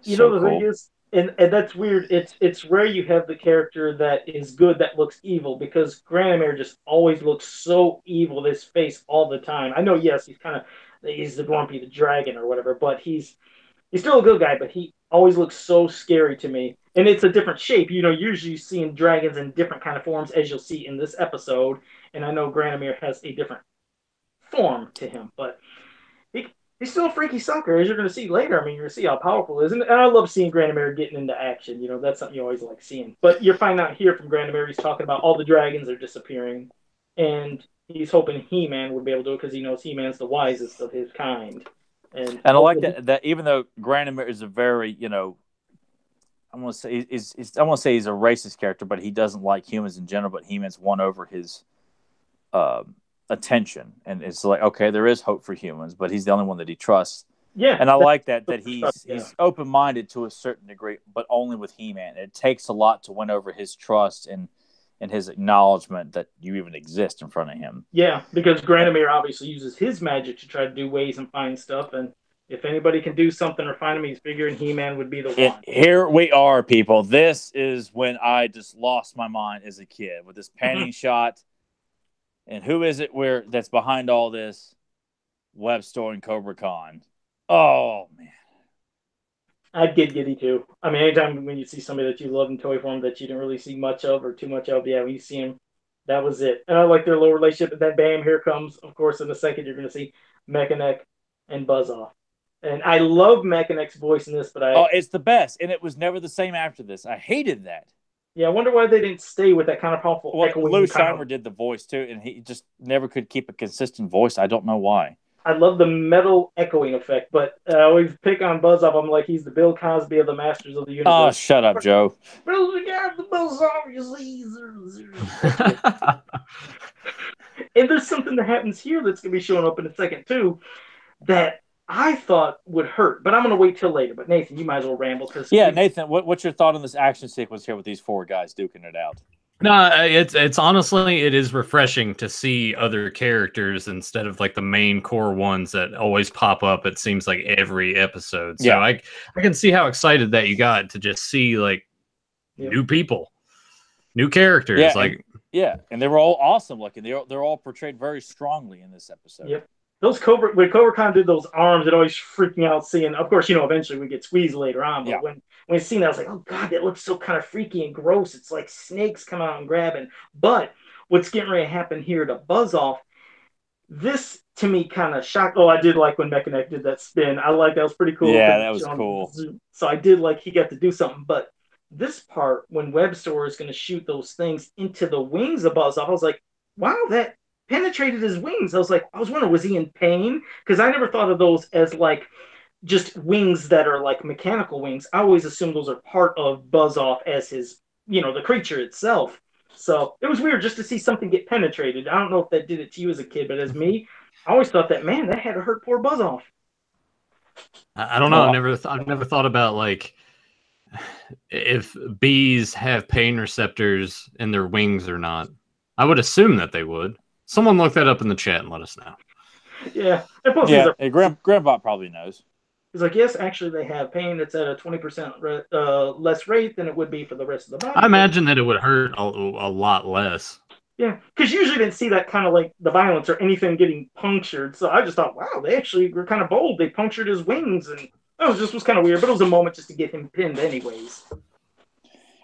The thing is, and that's weird, it's rare you have the character that is good that looks evil, because Granamere just always looks so evil, this face all the time. I know, yes, he's the Grumpy the Dragon or whatever, but he's still a good guy, but he always looks so scary to me. And it's a different shape. Usually seeing dragons in different kind of forms, as you'll see in this episode. And I know Granamere has a different form to him, but he's still a freaky sucker, as you're going to see later. I mean, you're going to see how powerful he is, and I love seeing Granamere getting into action. That's something you always like seeing. But you're finding out here from Granamere, he's talking about all the dragons are disappearing, and he's hoping He-Man would be able to do it because he knows He-Man's the wisest of his kind. And I like that even though Granamere is a very I want to say he's a racist character, but he doesn't like humans in general. But He-Man's won over his attention, and it's like, okay, there is hope for humans, but he's the only one that he trusts. Yeah, and I like that he's open-minded to a certain degree, but only with He-Man. It takes a lot to win over his trust and his acknowledgement that you even exist in front of him. Yeah, because Granamere obviously uses his magic to try to do ways and find stuff, and if anybody can do something or find him, he's figuring He-Man would be the one. Here we are, people. This is when I just lost my mind as a kid with this panning shot. And who is it that's behind all this? Webster and Cobra Khan. Oh, man. I'd get giddy, too. I mean, anytime when you see somebody that you love in toy form that you didn't really see much of or too much of, when you see him, that was it. And I like their little relationship. And then, bam, here comes, of course, in a second, you're going to see Mechaneck and Buzzoff. And I love Mechanek's voice in this, but it's the best. And it was never the same after this. I hated that. Yeah, I wonder why they didn't stay with that kind of powerful. Well, Lou Scheimer did the voice too, and he just never could keep a consistent voice. I don't know why. I love the metal echoing effect, but I always pick on Buzzoff. I'm like, he's the Bill Cosby of the Masters of the Universe. Oh, shut up, Joe. And there's something that happens here that's going to be showing up in a second too, that I thought would hurt, but I'm going to wait till later. But Nathan, you might as well ramble. Nathan, what's your thought on this action sequence here with these 4 guys duking it out? No, it's honestly, it is refreshing to see other characters instead of like the main core ones that always pop up. It seems like every episode. So I can see how excited that you got to just see like new people, new characters. And they were all awesome looking. They're all portrayed very strongly in this episode. Yep. Those when Cobra Khan did those arms, it always freaked me out seeing. Of course, eventually we get squeezed later on. But when I seen that, I was like, oh god, that looks so kind of freaky and gross. It's like snakes come out and grabbing. But what's getting ready to happen here to Buzzoff, this to me kind of shocked. Oh, I did like when Mechaneck did that spin. I like that was pretty cool. Yeah, that was cool. So I did like he got to do something. But this part when Webster is going to shoot those things into the wings of Buzzoff, I was like, wow, that penetrated his wings. I was wondering, was he in pain? Because I never thought of those as like just wings that are like mechanical wings. I always assumed those are part of Buzz Off as his, the creature itself. So it was weird just to see something get penetrated. I don't know if that did it to you as a kid, but as me, I always thought that, man, that had to hurt poor Buzz Off. I don't know. I've never thought about like if bees have pain receptors in their wings or not. I would assume that they would. Someone look that up in the chat and let us know. Yeah. And plus Grandpa probably knows. He's like, yes, actually they have pain. It's at a 20% less rate than it would be for the rest of the body. I imagine that it would hurt a lot less. Yeah, because you usually didn't see that kind of like the violence or anything getting punctured. So I just thought, wow, they actually were kind of bold. They punctured his wings, and that was kind of weird. But it was a moment just to get him pinned, anyways.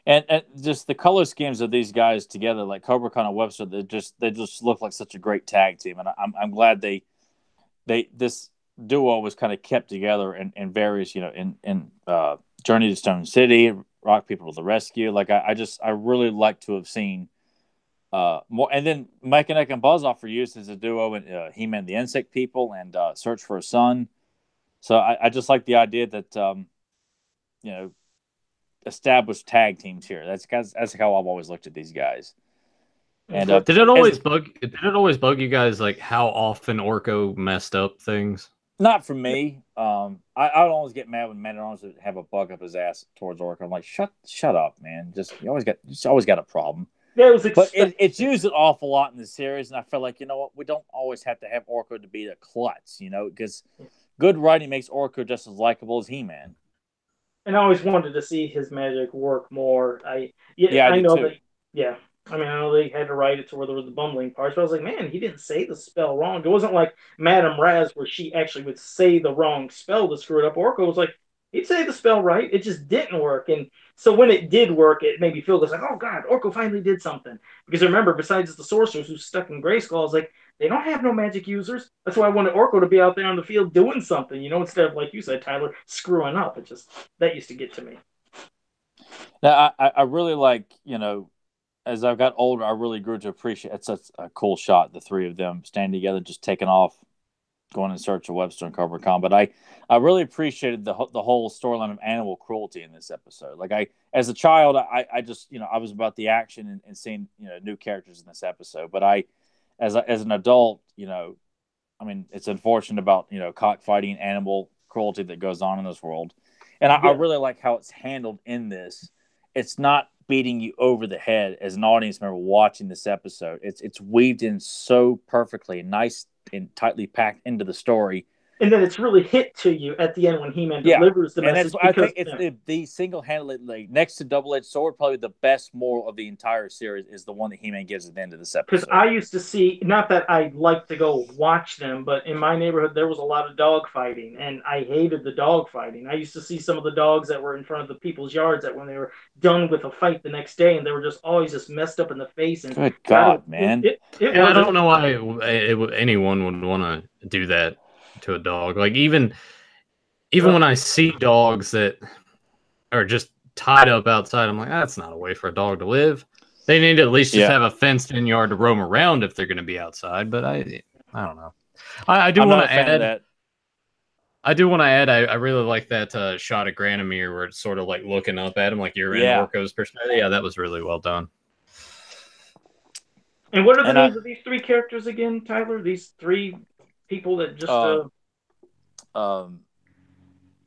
And just the color schemes of these guys together, like Cobra Khan and Webster, they just look like such a great tag team, and I'm glad this duo was kind of kept together in various, in Journey to Stone City, Rock People to the Rescue. Like I really like to have seen more. And then Mechanic and Buzz Off were used as a duo in He-Man the Insect People and Search for a Son. So I just like the idea that established tag teams here. That's how I've always looked at these guys. And did it always bug you guys like how often Orko messed up things? Not for me. I would always get mad when Man-at-Arms would have a bug up his ass towards Orko. I'm like, shut up, man. You always got a problem. Yeah, but it's used an awful lot in the series, and I feel like, you know what, we don't always have to have Orko to be a klutz, because good writing makes Orko just as likable as He-Man. And I always wanted to see his magic work more. I know they had to write it to where there was the bumbling parts, but I was like, man, he didn't say the spell wrong. It wasn't like Madame Raz where she actually would say the wrong spell to screw it up. Orko was like, he'd say the spell right. It just didn't work. And so when it did work, it made me feel like, oh, God, Orko finally did something. Because remember, besides the sorcerers who's stuck in Grayskull, I was like, they don't have no magic users. That's why I wanted Orko to be out there on the field doing something, instead of, like you said, Tyler, screwing up. That used to get to me. Now, I really like, as I've got older, I really grew to appreciate. It's a cool shot, the three of them standing together, just taking off, going in search of Webster and Cobra Khan. But I really appreciated the whole storyline of animal cruelty in this episode. Like as a child, I just I was about the action and seeing new characters in this episode. But as an adult, it's unfortunate about cockfighting, animal cruelty that goes on in this world, and I really like how it's handled in this. It's not beating you over the head as an audience member watching this episode. It's weaved in so perfectly, nice and tightly packed into the story. And then it's really hit to you at the end when He-Man delivers the message. I think it's the single-handedly, like, next to Double-Edged Sword, probably the best moral of the entire series is the one that He-Man gives at the end of this episode. Because I used to see, not that I like to go watch them, but in my neighborhood there was a lot of dog fighting, and I hated the dog fighting. I used to see some of the dogs that were in front of the people's yards that when they were done with a fight the next day, and they were just always just messed up in the face. And good God, man! I don't know why anyone would want to do that to a dog. Like even when I see dogs that are just tied up outside, I'm like, that's not a way for a dog to live. They need to at least just have a fenced-in yard to roam around if they're going to be outside. But I don't know. I do want to add that. I do want to add. I really like that shot of Granomir where it's sort of like looking up at him, like you're in Orko's perspective. Yeah, that was really well done. And what are the names of these three characters again, Tyler? These three people that just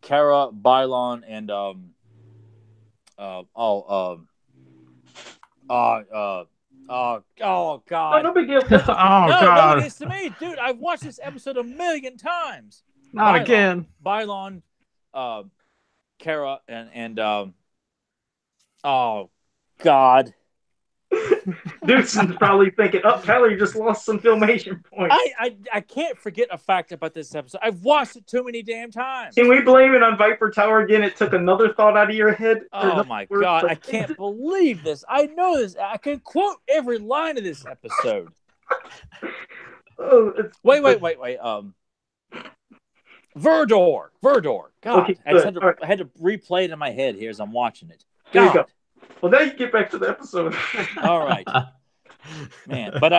Kara, Bylon, and God. No big deal. God. No, it's to me, dude. I've watched this episode 1,000,000 times. Not again. Bylon, Kara, and God. Dudeson's probably thinking, Tyler, you just lost some filmation points. I can't forget a fact about this episode. I've watched it too many damn times. Can we blame it on Viper Tower again? It took another thought out of your head? Oh, my God. I can't believe this. I know this. I can quote every line of this episode. Wait. Verdor. God, okay, I had to replay it in my head here as I'm watching it. God. There you go. Well, now you get back to the episode. All right. Man, but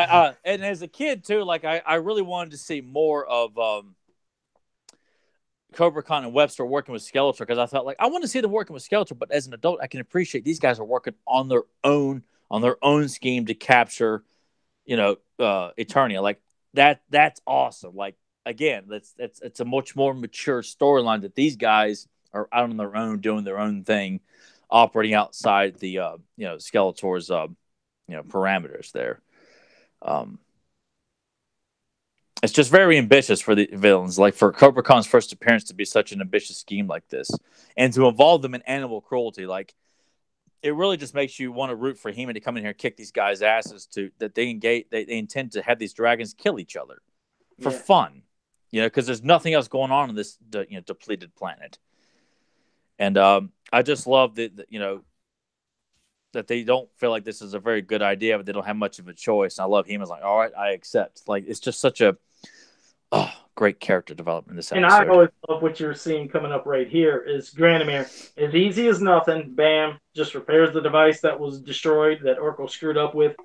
and as a kid too, like I really wanted to see more of Cobra Khan and Webster working with Skeletor, because I thought, like, I want to see them working with Skeletor, but as an adult, I can appreciate these guys are working on their own scheme to capture, Eternia. Like that's awesome. Like, again, it's a much more mature storyline that these guys are out on their own, doing their own thing, operating outside the Skeletor's parameters there. It's just very ambitious for the villains, like for Cobra Khan's first appearance to be such an ambitious scheme like this, and to involve them in animal cruelty. Like, it really just makes you want to root for He-Man to come in here and kick these guys' asses. That they intend to have these dragons kill each other for fun, because there's nothing else going on this depleted planet. And I just love that they don't feel like this is a very good idea, but they don't have much of a choice. And I love He-Man's like, all right, I accept. Like, it's just such a great character development in this episode. And I always love what you're seeing coming up right here is Granamir, as easy as nothing, bam, just repairs the device that was destroyed, that Orko screwed up with.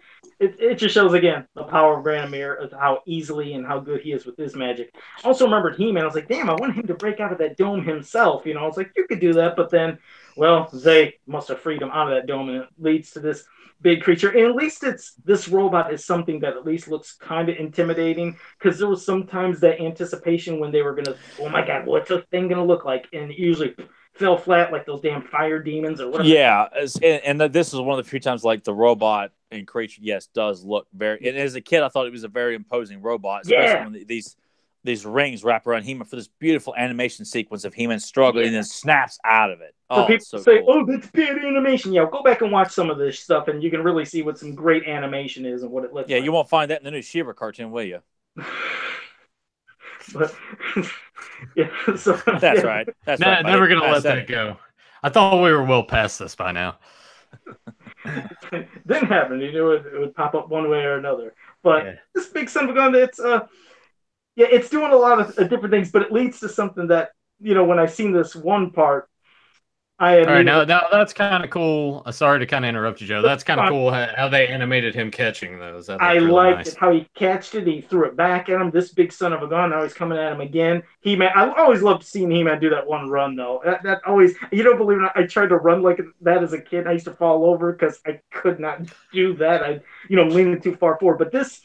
It just shows, again, the power of Granamir, of how easily and how good he is with his magic. I also remembered He-Man. I was like, damn, I want him to break out of that dome himself. I was like, you could do that, but then, well, Zay must have freed him out of that dome, and it leads to this big creature. And at least this robot is something that at least looks kind of intimidating, because there was sometimes that anticipation when they were gonna, oh my god, what's the thing gonna look like? And it usually fell flat, like those damn fire demons or whatever. Yeah, and this is one of the few times, like, the robot and creature, yes, does look very. And as a kid, I thought it was a very imposing robot, especially when these rings wrap around He-Man for this beautiful animation sequence of He-Man struggling and then snaps out of it. So people say, cool. Oh, that's bad animation. Yeah, go back and watch some of this stuff, and you can really see what some great animation is and what it looks like. Yeah, you won't find that in the new She-Ra cartoon, will you? But yeah, so, that's right. That's right. Never going to let that go. I thought we were well past this by now. It didn't happen. It would pop up one way or another. But this big son of a gun, it's doing a lot of different things, but it leads to something that, when I seen this one part, all right, now that's kind of cool. Sorry to kind of interrupt you, Joe. That's kind of cool how they animated him catching those. I liked it, how he catched it. He threw it back at him. This big son of a gun. Now he's coming at him again. He-Man. I always loved seeing He-Man do that one run, though. That always, you don't believe it. I tried to run like that as a kid. I used to fall over because I could not do that. I, leaning too far forward. But this,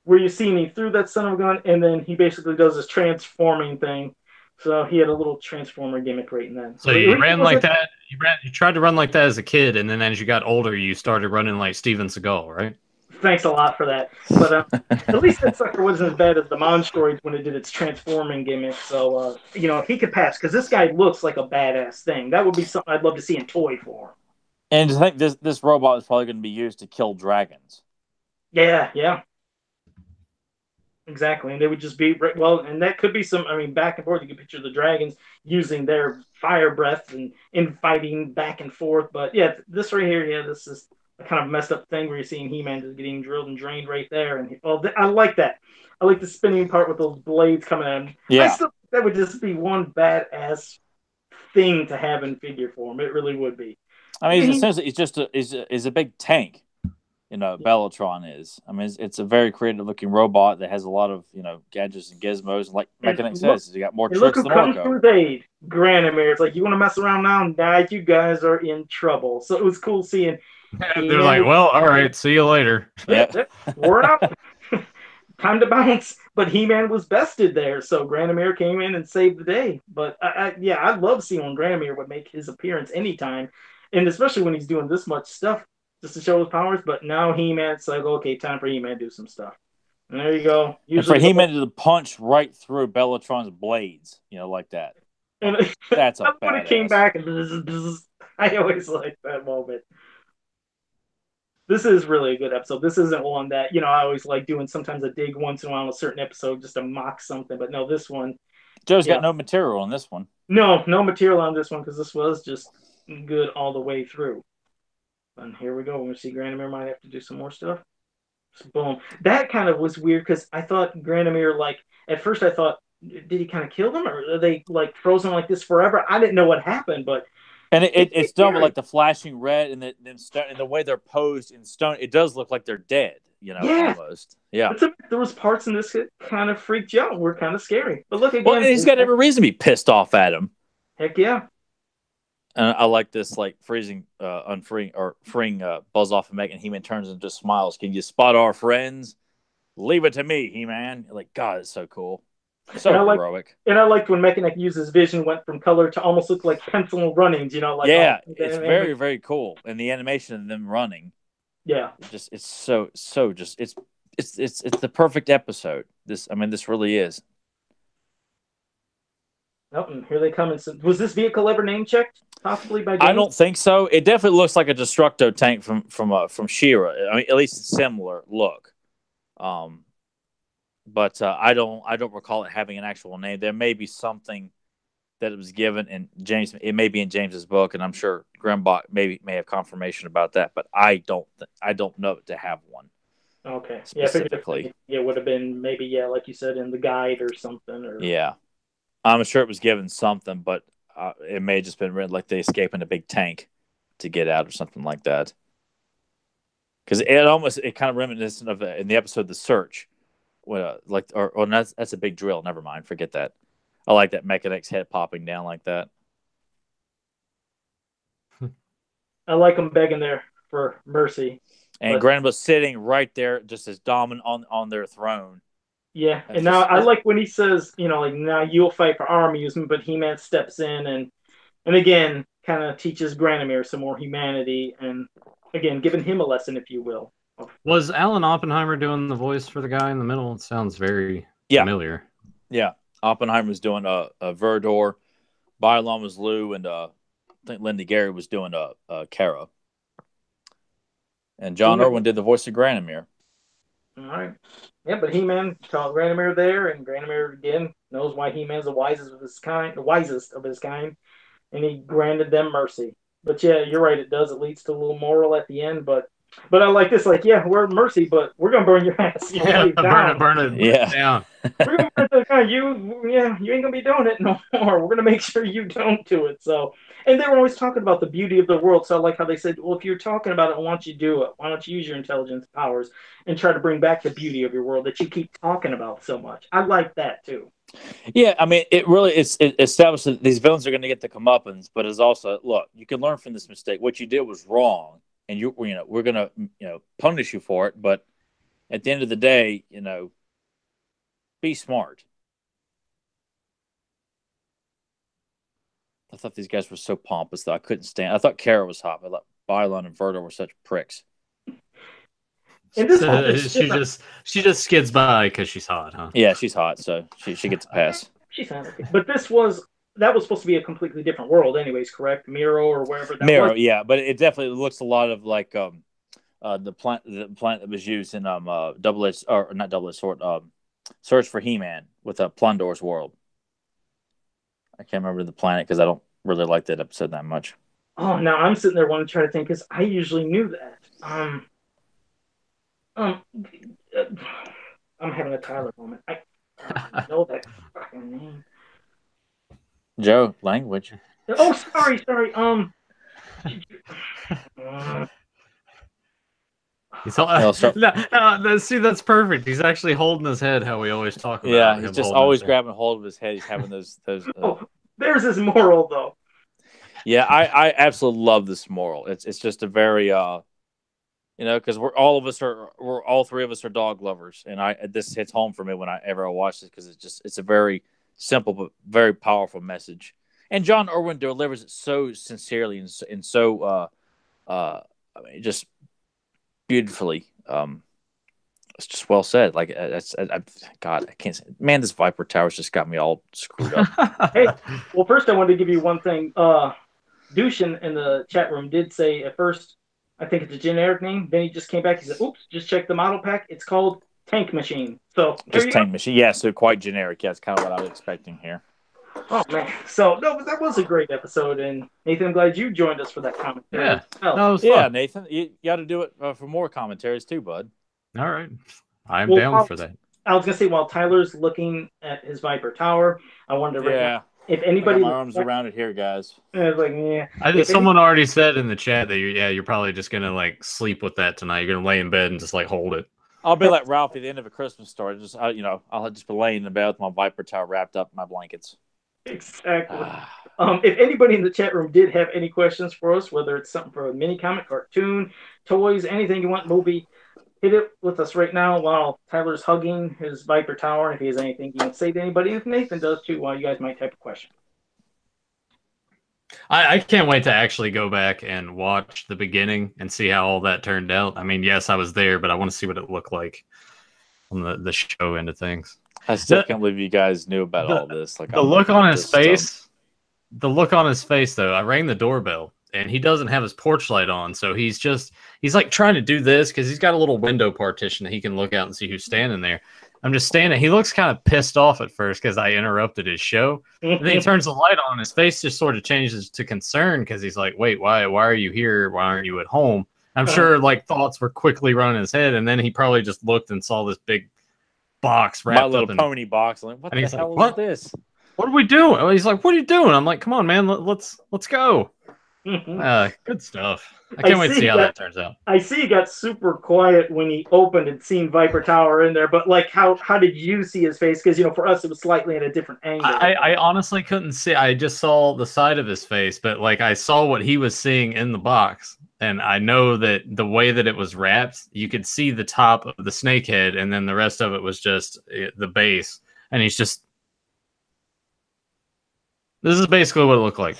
where you see he threw that son of a gun, and then he basically does this transforming thing. So he had a little transformer gimmick right in that. So you ran like that. You tried to run like that as a kid, and then as you got older, you started running like Steven Seagal, right? Thanks a lot for that. But at least that sucker wasn't as bad as the Monstroids when it did its transforming gimmick. So he could pass, because this guy looks like a badass thing. That would be something I'd love to see in toy form. And I think this robot is probably going to be used to kill dragons. Yeah. Exactly, and they would just be and that could be some. Back and forth. You can picture the dragons using their fire breath and infighting back and forth. But yeah, this right here, this is a kind of messed up thing where you're seeing He-Man just getting drilled and drained right there. And I like that. I like the spinning part with those blades coming at him. Yeah, I still think that would just be one badass thing to have in figure form. It really would be. Essentially, it's just is a big tank. Bellatron is. It's a very creative looking robot that has a lot of, gadgets and gizmos. And like Mechanic says, you got more tricks than Orko. Look who comes to aid, Granamir. It's like, you want to mess around now, you guys are in trouble. So it was cool seeing. They're like, well, all right, see you later. Yeah. Word up. Time to bounce. But He-Man was bested there, so Granamir came in and saved the day. But I love seeing when Granamir would make his appearance anytime, and especially when he's doing this much stuff, just to show his powers. But now He-Man's like, okay, time for He-Man to do some stuff. And there you go. Usually, and for He-Man to punch right through Bellatron's blades, like that. And that's a when it came back, and I always like that moment. This is really a good episode. This isn't one that, I always like doing sometimes a dig once in a while on a certain episode just to mock something. But no, this one. Joe's got no material on this one. No material on this one, because this was just good all the way through. And here we go. We're going to see Granamir might have to do some more stuff. So boom. That kind of was weird, because I thought Granamir, at first I thought, did he kind of kill them? Or are they, frozen like this forever? I didn't know what happened, but... And it's done with, the flashing red and the way they're posed in stone. It does look like they're dead. almost. Yeah. There was parts in this that kind of freaked you out. Were kind of scary. But look again. Well, and he's got every reason to be pissed off at him. Heck yeah. And I like this, like freeing Buzz off of Meg, and He-Man turns and just smiles. Can you spot our friends? Leave it to me, He-Man. Like, God, it's so cool. So heroic. And I liked when Mechanic used his vision, went from color to almost look like pencil runnings, like it's very, very cool. And the animation of them running. Yeah. It's the perfect episode. This really is. Oh, and here they come. Was this vehicle ever name checked? Possibly by James? I don't think so. It definitely looks like a Destructo tank from She-Ra. I mean, at least a similar look. But I don't recall it having an actual name. There may be something that it was given in James. It may be in James's book, and I'm sure Grimbach may have confirmation about that. But I don't know it to have one. Okay. Specifically, it would have been maybe like you said in the guide or something. Or yeah, I'm sure it was given something, but it may have just been written like they escape in a big tank to get out or something like that. Because it kind of reminiscent of in the episode The Search, that's a big drill. Never mind, forget that. I like that Mechanic's head popping down like that. I like them begging there for mercy. And Grandma's sitting right there, just as dominant on their throne. Yeah, and now I like when he says, now you'll fight for our amusement, but He-Man steps in and again kind of teaches Granomir some more humanity, and again giving him a lesson, if you will. Was Alan Oppenheimer doing the voice for the guy in the middle? It sounds very familiar. Yeah, Oppenheimer was doing a Verdor, Bylon was Lou, and I think Linda Gary was doing a Kara. And John Irwin did the voice of Granomir. All right. Yeah, but He-Man called Granomir there, and Granomir again knows why He-Man's the wisest of his kind, and he granted them mercy. But yeah, you're right. It leads to a little moral at the end, but I like this. Like, yeah, we're mercy, but we're gonna burn your ass. Burn it down. We're gonna burn it down. You ain't gonna be doing it no more. We're gonna make sure you don't do it. So, and they were always talking about the beauty of the world. So I like how they said, well, if you're talking about it, why don't you do it? Why don't you use your intelligence powers and try to bring back the beauty of your world that you keep talking about so much? I like that too. Yeah, I mean, it really it established that these villains are going to get the comeuppance, but it's also, look, you can learn from this mistake. What you did was wrong, and we're going to punish you for it. But at the end of the day, be smart. I thought these guys were so pompous that I couldn't stand. I thought Kara was hot, but like Bylon and Verdo were such pricks. And this she just skids by because she's hot, huh? Yeah, she's hot, so she gets a pass. She's hot. But that was supposed to be a completely different world, anyways, correct? Miro or wherever that Miro, was. yeah, but it definitely looks a lot of like the plant that was used in Double-Edged, or not Double-Edged Sword, Search for He-Man with Plundor's world. I can't remember the planet because I don't really like that episode that much. Oh, now I'm sitting there wanting to try to think because I usually knew that. I'm having a Tyler moment. I know that fucking name. Joe, language. Oh, sorry. See, that's perfect. He's actually holding his head how we always talk about. Yeah, he's just always grabbing hold of his head. He's having those. There's his moral, though. Yeah, I absolutely love this moral. It's just a very because we're all three of us are dog lovers, and this hits home for me whenever I watch this because it's a very simple but very powerful message. And John Irwin delivers it so sincerely and so just beautifully. It's just well said. Like God, I can't say. Man, this Viper Tower's just got me all screwed up. Hey, well, first I wanted to give you one thing. Dushin in the chat room did say at first, I think it's a generic name. Then he just came back. He said, "Oops, just check the model pack. It's called Tank Machine." So just Tank Machine. Yeah, so quite generic. Yeah, it's kind of what I was expecting here. Oh man, so no, but that was a great episode, and Nathan, I'm glad you joined us for that commentary. Yeah, yeah, Nathan, you got to do it for more commentaries too, bud. All right, I'm down for that. I was gonna say while Tyler's looking at his Viper Tower, I wanted to if anybody my arms around it here, guys. I was like, yeah. I think someone already said in the chat that you're probably just gonna like sleep with that tonight. You're gonna lay in bed and just like hold it. I'll be like Ralph at the end of a Christmas story. I'll just be laying in the bed with my Viper towel wrapped up in my blankets. Exactly. If anybody in the chat room did have any questions for us, whether it's something for a mini comic, cartoon, toys, anything you want, movie, hit it with us right now while Tyler's hugging his Viper tower. And if he has anything he wants to say to anybody, and if Nathan does too, while you guys might type a question. I can't wait to actually go back and watch the beginning and see how all that turned out. I mean, yes, I was there, but I want to see what it looked like on the show end of things. I still can't believe you guys knew about all this. Like the look on his face, though. I rang the doorbell and he doesn't have his porch light on, so he's like trying to do this because he's got a little window partition that he can look out and see who's standing there. I'm just standing. He looks kind of pissed off at first because I interrupted his show. And then he turns the light on. His face just sort of changes to concern because he's like, "Wait, why are you here? Why aren't you at home?" I'm sure like thoughts were quickly running his head, and then he probably just looked and saw this big box wrapped My Little up Pony box. Like, what the hell is this? What are we doing? He's like, "What are you doing?" I'm like, "Come on, man, let's go." Good stuff. I can't wait to see how that turns out. I see he got super quiet when he opened and seen Viper Tower in there, but like, how did you see his face? Because for us it was slightly at a different angle. I honestly couldn't see. I just saw the side of his face, but like I saw what he was seeing in the box, and I know that the way that it was wrapped, you could see the top of the snake head, and then the rest of it was just the base. And he's just. This is basically what it looked like.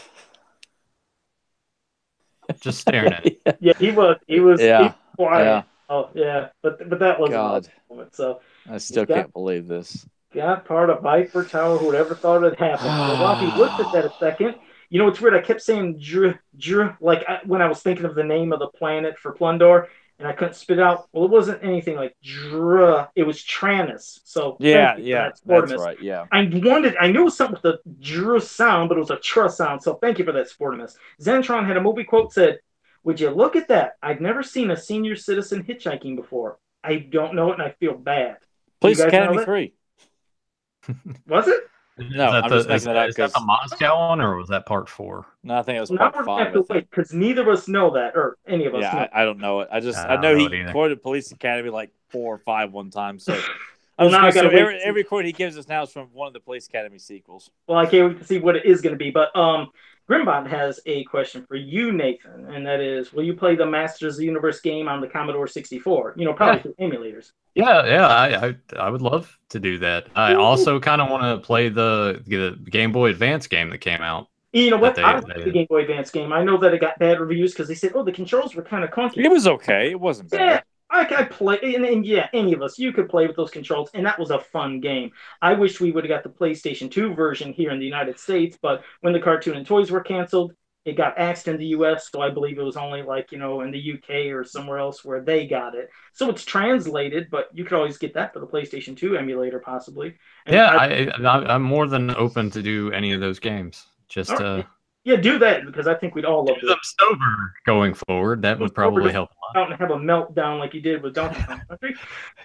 Just staring at it. Yeah, he was quiet. Yeah. Oh yeah, but that was God. a moment. So I still can't believe this. Got part of Viper Tower. Who would ever thought it happened? So while he looked at that a second, it's weird. I kept saying Dr, like when I was thinking of the name of the planet for Plundor, and I couldn't spit out. Well, it wasn't anything like Dr. It was Tranus. So yeah, that's right. Yeah, I knew it was something with the Dr sound, but it was a tr sound. So thank you for that, Sportimus. Zentron had a movie quote said, "Would you look at that? I've never seen a senior citizen hitchhiking before. I don't know it, and I feel bad." Police Academy 3. Was it? No, I'm just making that up. Is that the Moscow one, or was that part 4? No, I think it was part 5. Because neither of us know that, or any of us. Yeah, I don't know it. I know he quoted Police Academy like 4 or 5 one time. So every quote he gives us now is from one of the Police Academy sequels. Well, I can't wait to see what it is going to be. But Grimbot has a question for you, Nathan, and that is, will you play the Masters of the Universe game on the Commodore 64? Probably through emulators. Yeah, I would love to do that. I also kind of want to play the Game Boy Advance game that came out. You know what? I like the Game Boy Advance game. I know that it got bad reviews because they said, the controls were kind of clunky. It was okay. It wasn't bad. Yeah. I play, and yeah, any of us, you could play with those controls, and that was a fun game. I wish we would have got the PlayStation 2 version here in the United States, but when the Cartoon and Toys were canceled, it got axed in the US, so I believe it was only in the UK or somewhere else where they got it. So it's translated, but you could always get that for the PlayStation 2 emulator, possibly. And I'm more than open to do any of those games. Just Yeah, do that, because I think we'd all love them sober going forward. That would probably help a lot. Out and have a meltdown like you did with Donkey Kong Country.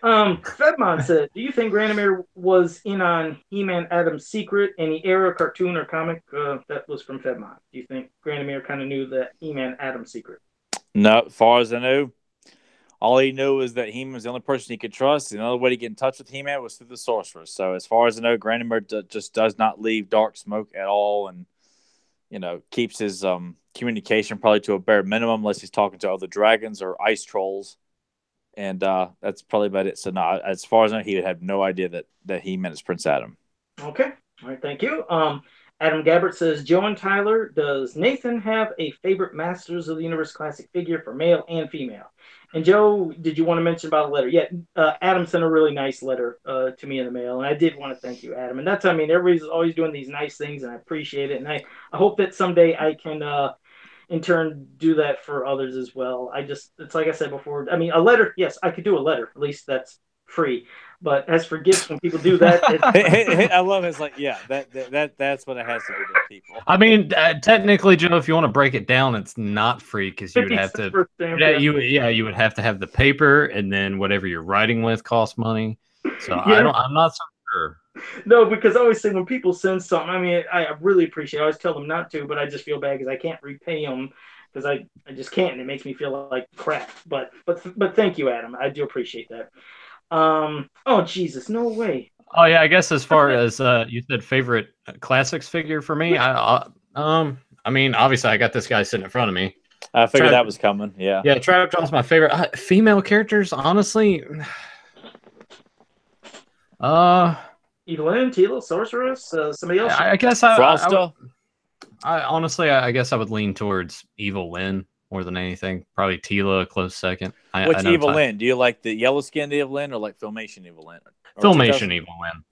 Fedmon said, "Do you think Granamere was in on He-Man Adam's Secret? Any era, cartoon, or comic?" That was from Fedmon. Do you think Granamere kind of knew that He-Man Adam's Secret? No, as far as I know, all he knew is that He-Man was the only person he could trust. The only way to get in touch with He-Man was through the Sorceress. So as far as I know, Granamere just does not leave Dark Smoke at all, and keeps his communication probably to a bare minimum unless he's talking to other dragons or ice trolls. And that's probably about it. So, no, as far as I know, he would have no idea that he meant as Prince Adam. Okay. All right. Thank you. Adam Gabbert says, Joe and Tyler, does Nathan have a favorite Masters of the Universe classic figure for male and female? And Joe, did you want to mention about a letter? Yeah, Adam sent a really nice letter to me in the mail, and I did want to thank you, Adam. And that's, everybody's always doing these nice things, and I appreciate it. And I hope that someday I can, in turn, do that for others as well. It's like I said before, a letter, yes, I could do a letter. At least that's free. But as for gifts, when people do that, I love it. It's like, yeah, that's what it has to be to people. Technically, Joe, if you want to break it down, it's not free because you would have to. You would have to have the paper, and then whatever you're writing with costs money. So I'm not so sure. No, because I always say when people send something, I really appreciate it. I always tell them not to, but I just feel bad because I can't repay them because I just can't, and it makes me feel like crap. But thank you, Adam. I do appreciate that. Oh Jesus, no way. Oh yeah, I guess as far as you said, favorite classics figure for me, I mean, obviously I got this guy sitting in front of me. I figured that was coming. Yeah. Yeah, Tri-Klops my favorite. Female characters, honestly. Evelyn, Tila, Sorceress, somebody else. I guess Frosta. I honestly, I guess I would lean towards Evil Lyn more than anything. Probably Tila a close second. Which Evil Lyn? Do you like the yellow skinned Evil Lyn or like Filmation Evil Lyn? Filmation Evil Lyn.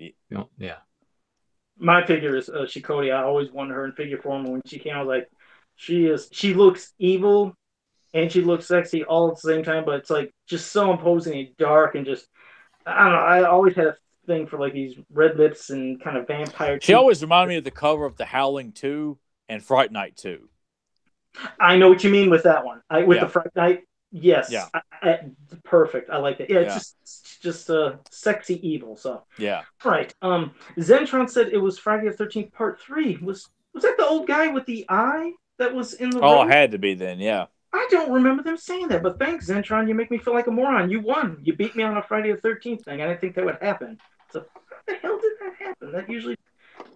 Yeah. My figure is Shikoti. I always wanted her in figure form. When she came, I was like, she looks evil and she looks sexy all at the same time, but it's like just so imposing and dark and just, I don't know. I always had a thing for like these red lips and kind of vampire. She always reminded me of the cover of The Howling 2 and Fright Night 2. I know what you mean with that one. The Fright Night. Yes. Yeah. Perfect. I like that. Yeah, it's just sexy evil. So yeah. Right. Zentron said it was Friday the 13th Part 3. Was that the old guy with the eye that was in the room? It had to be then, yeah. I don't remember them saying that, but thanks, Zentron. You make me feel like a moron. You won. You beat me on a Friday the 13th thing. I didn't think that would happen. So what the hell did that happen? That usually...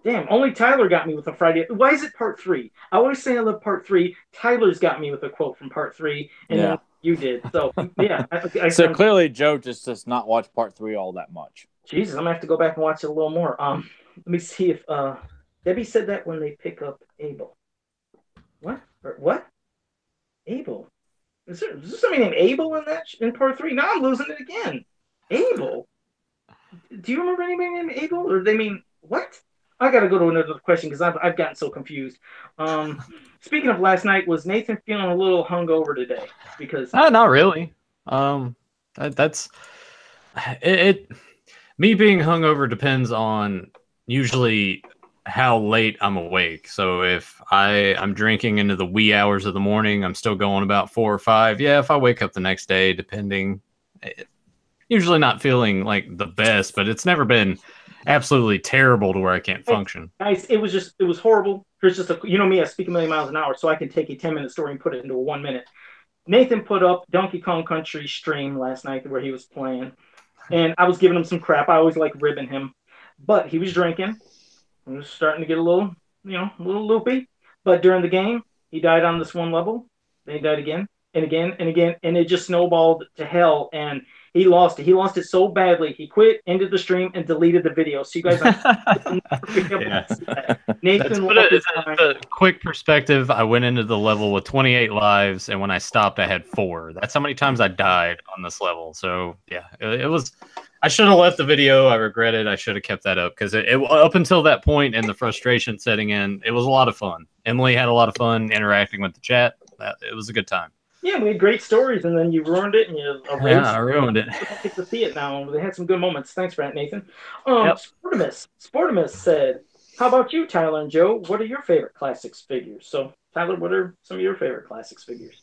Damn, only Tyler got me with a Friday. Why is it Part 3? I always say I love Part 3. Tyler's got me with a quote from Part 3, and then you did. So, yeah. So clearly Joe just does not watch Part 3 all that much. Jesus, I'm going to have to go back and watch it a little more. Let me see if... Debbie said that when they pick up Abel. What? What? Abel? Is there somebody named Abel in Part 3? Now I'm losing it again. Abel? Do you remember anybody named Abel? Or they mean... What? I got to go to another question because I've gotten so confused. Speaking of last night, was Nathan feeling a little hungover today? Because not really. That's it. Me being hungover depends on usually how late I'm awake. So if I'm drinking into the wee hours of the morning, I'm still going about 4 or 5. Yeah, if I wake up the next day, depending, usually not feeling like the best, but it's never been absolutely terrible to where I can't function. Nice. It was horrible. There's just me, I speak a million miles an hour, so I can take a 10-minute story and put it into a 1 minute. Nathan put up Donkey Kong Country stream last night where he was playing, and I was giving him some crap. I always like ribbing him, but he was drinking. He was starting to get a little loopy. But during the game, he died on this one level. Then he died again and again and again, and it just snowballed to hell. And he lost it. He lost it so badly. He quit, ended the stream, and deleted the video. So you guys, Nathan. A quick perspective. I went into the level with 28 lives, and when I stopped, I had 4. That's how many times I died on this level. So yeah, it was. I should have left the video. I regret it. I should have kept that up because it up until that point and the frustration setting in, it was a lot of fun. Emily had a lot of fun interacting with the chat. It was a good time. Yeah, we had great stories, and then you ruined it, and you erased. Yeah, I ruined it. I get to see it now. They had some good moments. Thanks for that, Nathan. Sportimus said, "How about you, Tyler and Joe? What are your favorite classics figures?" So, Tyler, what are some of your favorite classics figures?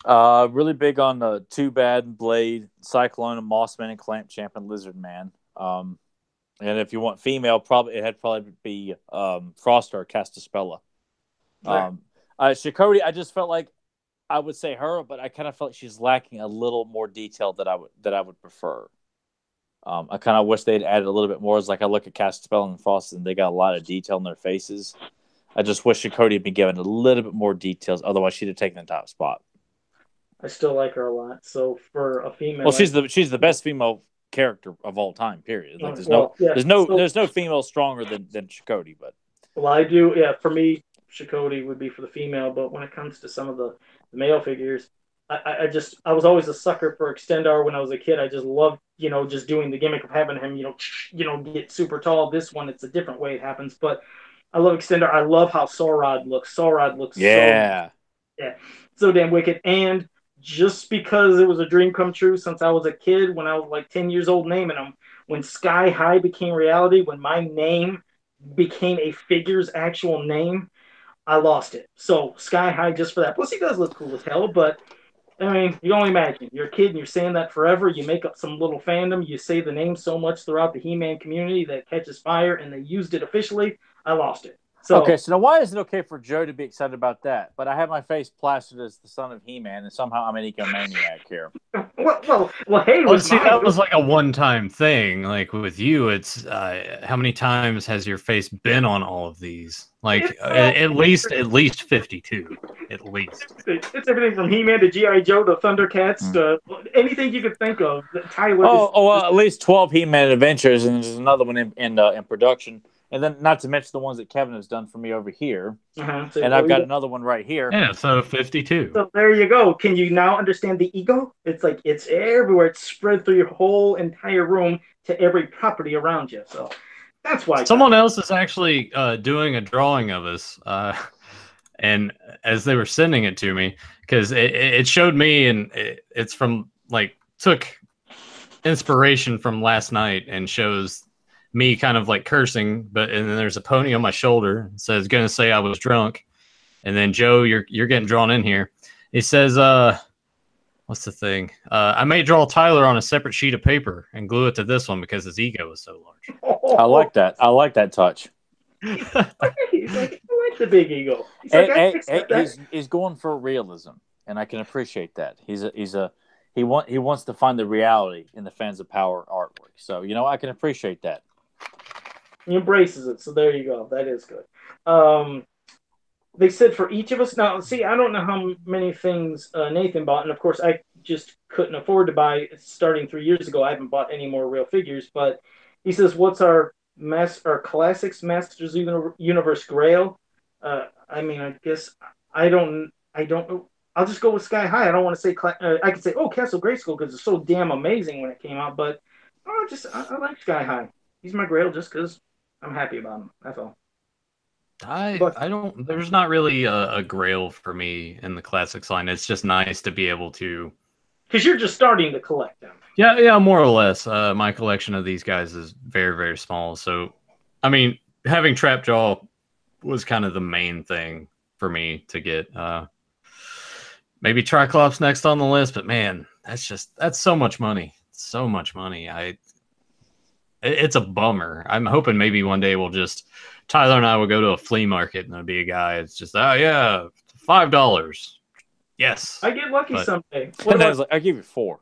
Really big on the Too Bad, Blade, Cyclone, and Mossman, and Clamp Champ, and Lizard Man. And if you want female, it'd probably be Frost or Castaspella. Right. Shikoti, I just felt like I would say her, but I kind of felt like she's lacking a little more detail that I would prefer. I kind of wish they'd added a little bit more. As like I look at Castaspella and Frost, and they got a lot of detail in their faces. I just wish Shikoti had been given a little bit more details. Otherwise, she'd have taken the top spot. I still like her a lot. So for a female, well, she's the best female character of all time. Period. Like, there's no female stronger than Shikoti. But I do. Yeah, for me, Shikoti would be for the female. But when it comes to some of the male figures, I was always a sucker for Extendar when I was a kid. I just loved just doing the gimmick of having him get super tall. This one, it's a different way it happens, but I love Extendar. I love how Saurod looks. Saurod looks so damn wicked. And just because it was a dream come true since I was a kid, when I was like 10 years old naming them, when Sky High became reality, when my name became a figure's actual name, I lost it. So Sky High just for that. Plus he does look cool as hell, but I mean, you can only imagine. You're a kid and you're saying that forever. You make up some little fandom. You say the name so much throughout the He-Man community that catches fire, and they used it officially. I lost it. Okay, so now why is it okay for Joe to be excited about that? But I have my face plastered as the son of He-Man, and somehow I'm an ecomaniac here. Hey, See, that was like a one-time thing. Like with you, it's how many times has your face been on all of these? Like at least 52, at least. It's everything from He-Man to G.I. Joe to Thundercats to anything you could think of. Tyler. At least 12 He-Man adventures, and there's another one in production. And then, not to mention the ones that Kevin has done for me over here. So, and I've got another one right here. Yeah, so 52. So there you go. Can you now understand the ego? It's like it's everywhere. It's spread through your whole entire room to every property around you. So that's why. Someone else is actually doing a drawing of us. And as they were sending it to me, because it showed me, and it's from, like, took inspiration from last night and shows me kind of like cursing, and then there's a pony on my shoulder. It says, "Gonna say I was drunk." And then Joe, you're getting drawn in here. He says, what's the thing? I may draw Tyler on a separate sheet of paper and glue it to this one because his ego is so large. I like that. I like that touch. He's like, I like the big ego. He's going for realism, and I can appreciate that. He wants to find the reality in the Fans of Power artwork. So I can appreciate that. He embraces it, so there you go. That is good. They said for each of us. Now, see, I don't know how many things Nathan bought, and of course, I just couldn't afford to buy. Starting 3 years ago, I haven't bought any more real figures. But he says, "What's our classics Masters Universe Grail?" I mean, I guess I don't. I'll just go with Sky High. I don't want to say. I could say, Castle Grayskull because it's so damn amazing when it came out. But I like Sky High. He's my Grail just because I'm happy about him. That's all. I don't. There's not really a Grail for me in the classics line. It's just nice to be able to. Because you're just starting to collect them. Yeah, more or less. My collection of these guys is very, very small. So, I mean, having Trapjaw was kind of the main thing for me to get. Maybe Tri-Klops next on the list, but man, that's so much money. So much money. It's a bummer. I'm hoping maybe one day Tyler and I will go to a flea market and there'll be a guy. It's just, $5. Yes. I get lucky someday. I'll give you $4.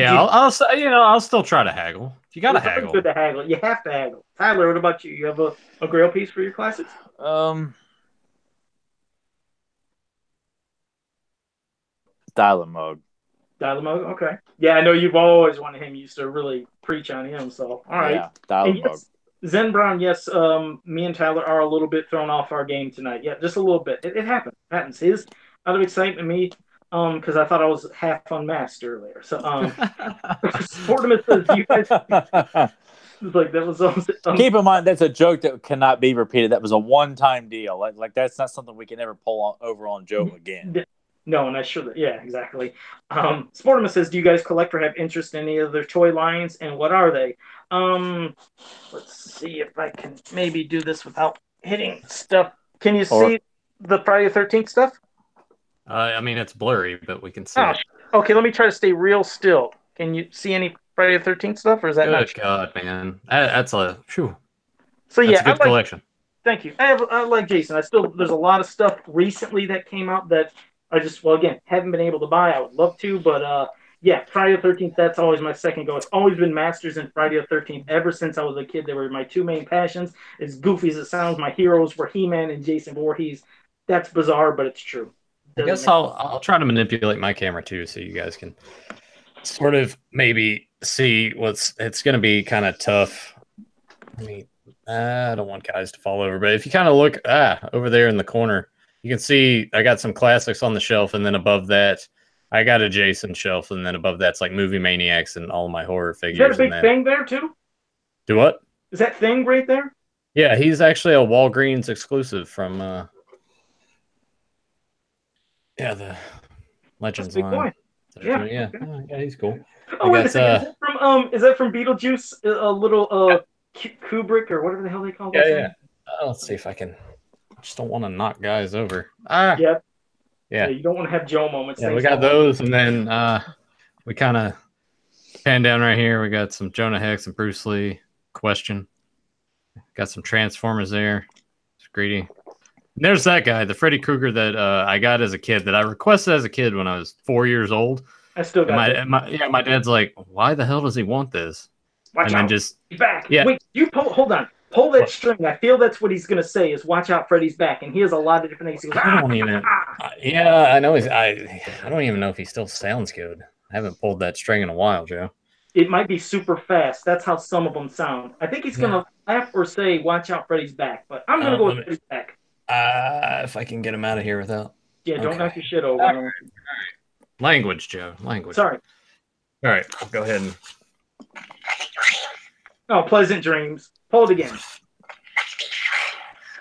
I'll still try to haggle. You got to haggle. Good to haggle. You have to haggle. Tyler, what about you? You have a Grail piece for your classics? Dial-A-Mug. Dial-A-Mug? Okay. Yeah, I know you've always wanted him. You used to really preach on him. So, all right. Yeah, Dial-A-Mug. Yes, Zen Brown, yes, me and Tyler are a little bit thrown off our game tonight. Yeah, just a little bit. It happens. It happens. His out of excitement, me, because I thought I was half unmasked earlier. So, Sportimus says, you guys... Like that was Keep in mind that's a joke that cannot be repeated. That was a one-time deal. Like that's not something we can ever pull over on Joe again. No, and I sure that exactly. Sportimus says, "Do you guys collect or have interest in any of their toy lines, and what are they?" Let's see if I can maybe do this without hitting stuff. Can you see the Friday the 13th stuff? I mean, it's blurry, but we can see. Okay, let me try to stay real still. Can you see any Friday the 13th stuff, or is that Good God, man. That's a phew. So that's a good collection. Thank you. I like Jason. There's a lot of stuff recently that came out that I just haven't been able to buy. I would love to, but Friday the 13th, that's always my second go. It's always been Masters and Friday the 13th ever since I was a kid. They were my two main passions. As goofy as it sounds, my heroes were He-Man and Jason Voorhees. That's bizarre, but it's true. I guess I'll try to manipulate my camera too, so you guys can sort of maybe see it's going to be kind of tough. I mean, I don't want guys to fall over, but if you kind of look over there in the corner, you can see I got some classics on the shelf, and then above that, I got a Jason shelf, and then above that's like Movie Maniacs and all my horror figures. Is that a big thing there too? Do what? Is that thing right there? Yeah, he's actually a Walgreens exclusive from the Legends line. Yeah, he's cool. Oh, wait a second. Is that from Beetlejuice? A little Kubrick or whatever the hell they call that? Yeah. Let's see if I can. I just don't want to knock guys over. Yeah. Yeah. You don't want to have Joe moments. Yeah, we got those, and then we kind of pan down right here. We got some Jonah Hex and Bruce Lee. Question. Got some Transformers there. greedy. There's that guy, the Freddy Krueger that I got as a kid, that I requested as a kid when I was 4 years old. I still got my dad's like, why the hell does he want this? Watch and out. then just He's back. Yeah. Wait, hold on. Pull that string. I feel that's what he's gonna say is watch out, Freddy's back. And he has a lot of different things. He goes, I don't even. Yeah, I know I don't even know if he still sounds good. I haven't pulled that string in a while, Joe. It might be super fast. That's how some of them sound. I think he's gonna laugh or say, "Watch out, Freddy's back." But I'm gonna go with Freddy's back. If I can get him out of here without. Yeah, don't knock your shit over. All right. Language, Joe. Language. Sorry. All right, I'll go ahead and. Oh, pleasant dreams. Pull it again.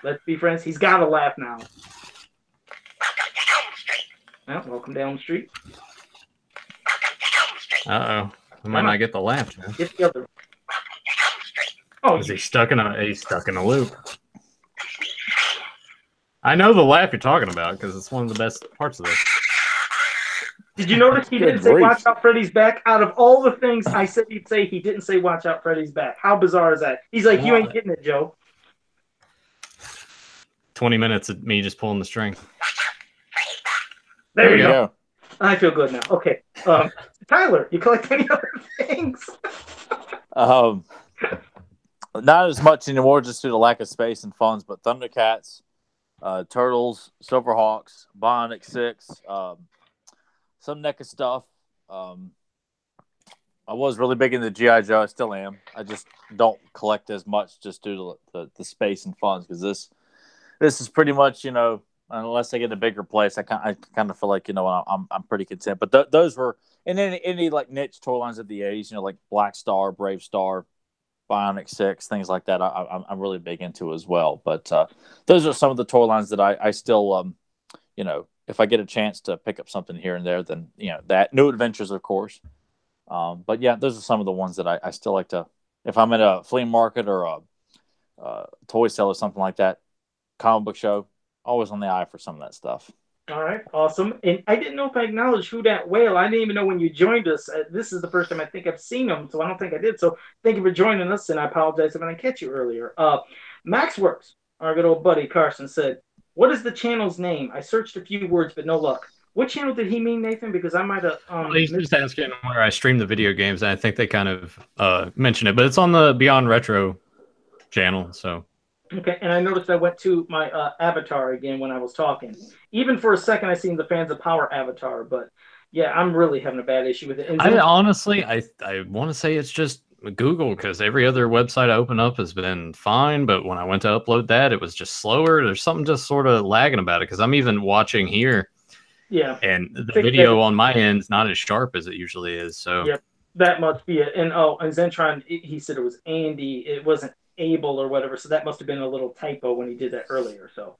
Let's be friends. He's got to laugh now. Well, welcome down the street. Uh-oh. I might not get the laugh, Joe. Get the other. Oh, Is he stuck in a loop? I know the laugh you're talking about because it's one of the best parts of this. Did you notice he didn't say "Watch out, Freddy's back"? Out of all the things I said he'd say, he didn't say "Watch out, Freddy's back." How bizarre is that? He's like, "You ain't getting it, Joe." 20 minutes of me just pulling the string. There you go. I feel good now. Okay, Tyler, you collect any other things? Not as much anymore, just due to lack of space and funds. But Thundercats, Turtles, Silverhawks, Bionic 6. Some NECA stuff. I was really big into G.I. Joe. I still am. I just don't collect as much just due to the space and funds because this is pretty much, unless I get a bigger place, I kind of feel like, I'm pretty content. But those were and any like niche toy lines of the 80s, like Black Star, Brave Star, Bionic 6, things like that. I'm really big into as well. But those are some of the toy lines that I still if I get a chance to pick up something here and there, then, that New Adventures, of course. But yeah, those are some of the ones that I still like to, if I'm at a flea market or a toy sale or something like that, comic book show, always on the eye for some of that stuff. All right, awesome. And I didn't know if I acknowledged Who Dat Whale. I didn't even know when you joined us. This is the first time I think I've seen him, so I don't think I did. So thank you for joining us, and I apologize if I didn't catch you earlier. Maxworks, our good old buddy Carson, said, "What is the channel's name? I searched a few words, but no luck." What channel did he mean, Nathan? Because I might have... he's just asking where I stream the video games, and I think they kind of mentioned it. But it's on the Beyond Retro channel, so... Okay, and I noticed I went to my avatar again when I was talking. Even for a second, I seen the Fans of Power avatar, but yeah, I'm really having a bad issue with it. And honestly, I want to say it's just Google, because every other website I open up has been fine, but when I went to upload that, it was just slower. There's something just sort of lagging about it, because I'm even watching here. Yeah. And the video on my end is not as sharp as it usually is. So yep, that must be it. And and Zentron, he said it was Andy. It wasn't Abel or whatever, so that must have been a little typo when he did that earlier. So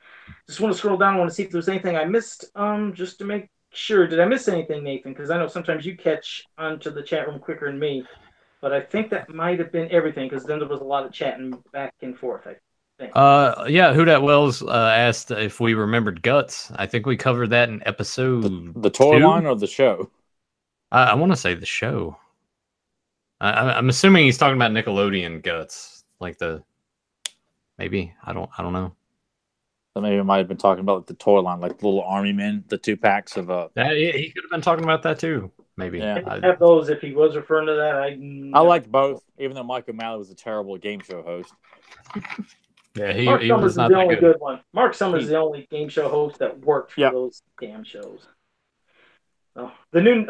just want to scroll down. I want to see if there's anything I missed, just to make sure. Did I miss anything, Nathan? Because I know sometimes you catch onto the chat room quicker than me, but I think that might have been everything, because then there was a lot of chatting back and forth, I think. Yeah, Who Dat Wells asked if we remembered Guts. I think we covered that in episode the toy 2? line or the show. I want to say the show. I'm assuming he's talking about Nickelodeon Guts. Like maybe I don't know. So maybe I might have been talking about the toy line, like the little army men, the 2-packs of he could have been talking about that too. Maybe. Yeah. I have those if he was referring to that. I liked both, even though Mike O'Malley was a terrible game show host. Yeah, Mark he Summers was is not the that only good. good one. Mark Summers is the only game show host that worked for those damn shows. Oh, the new,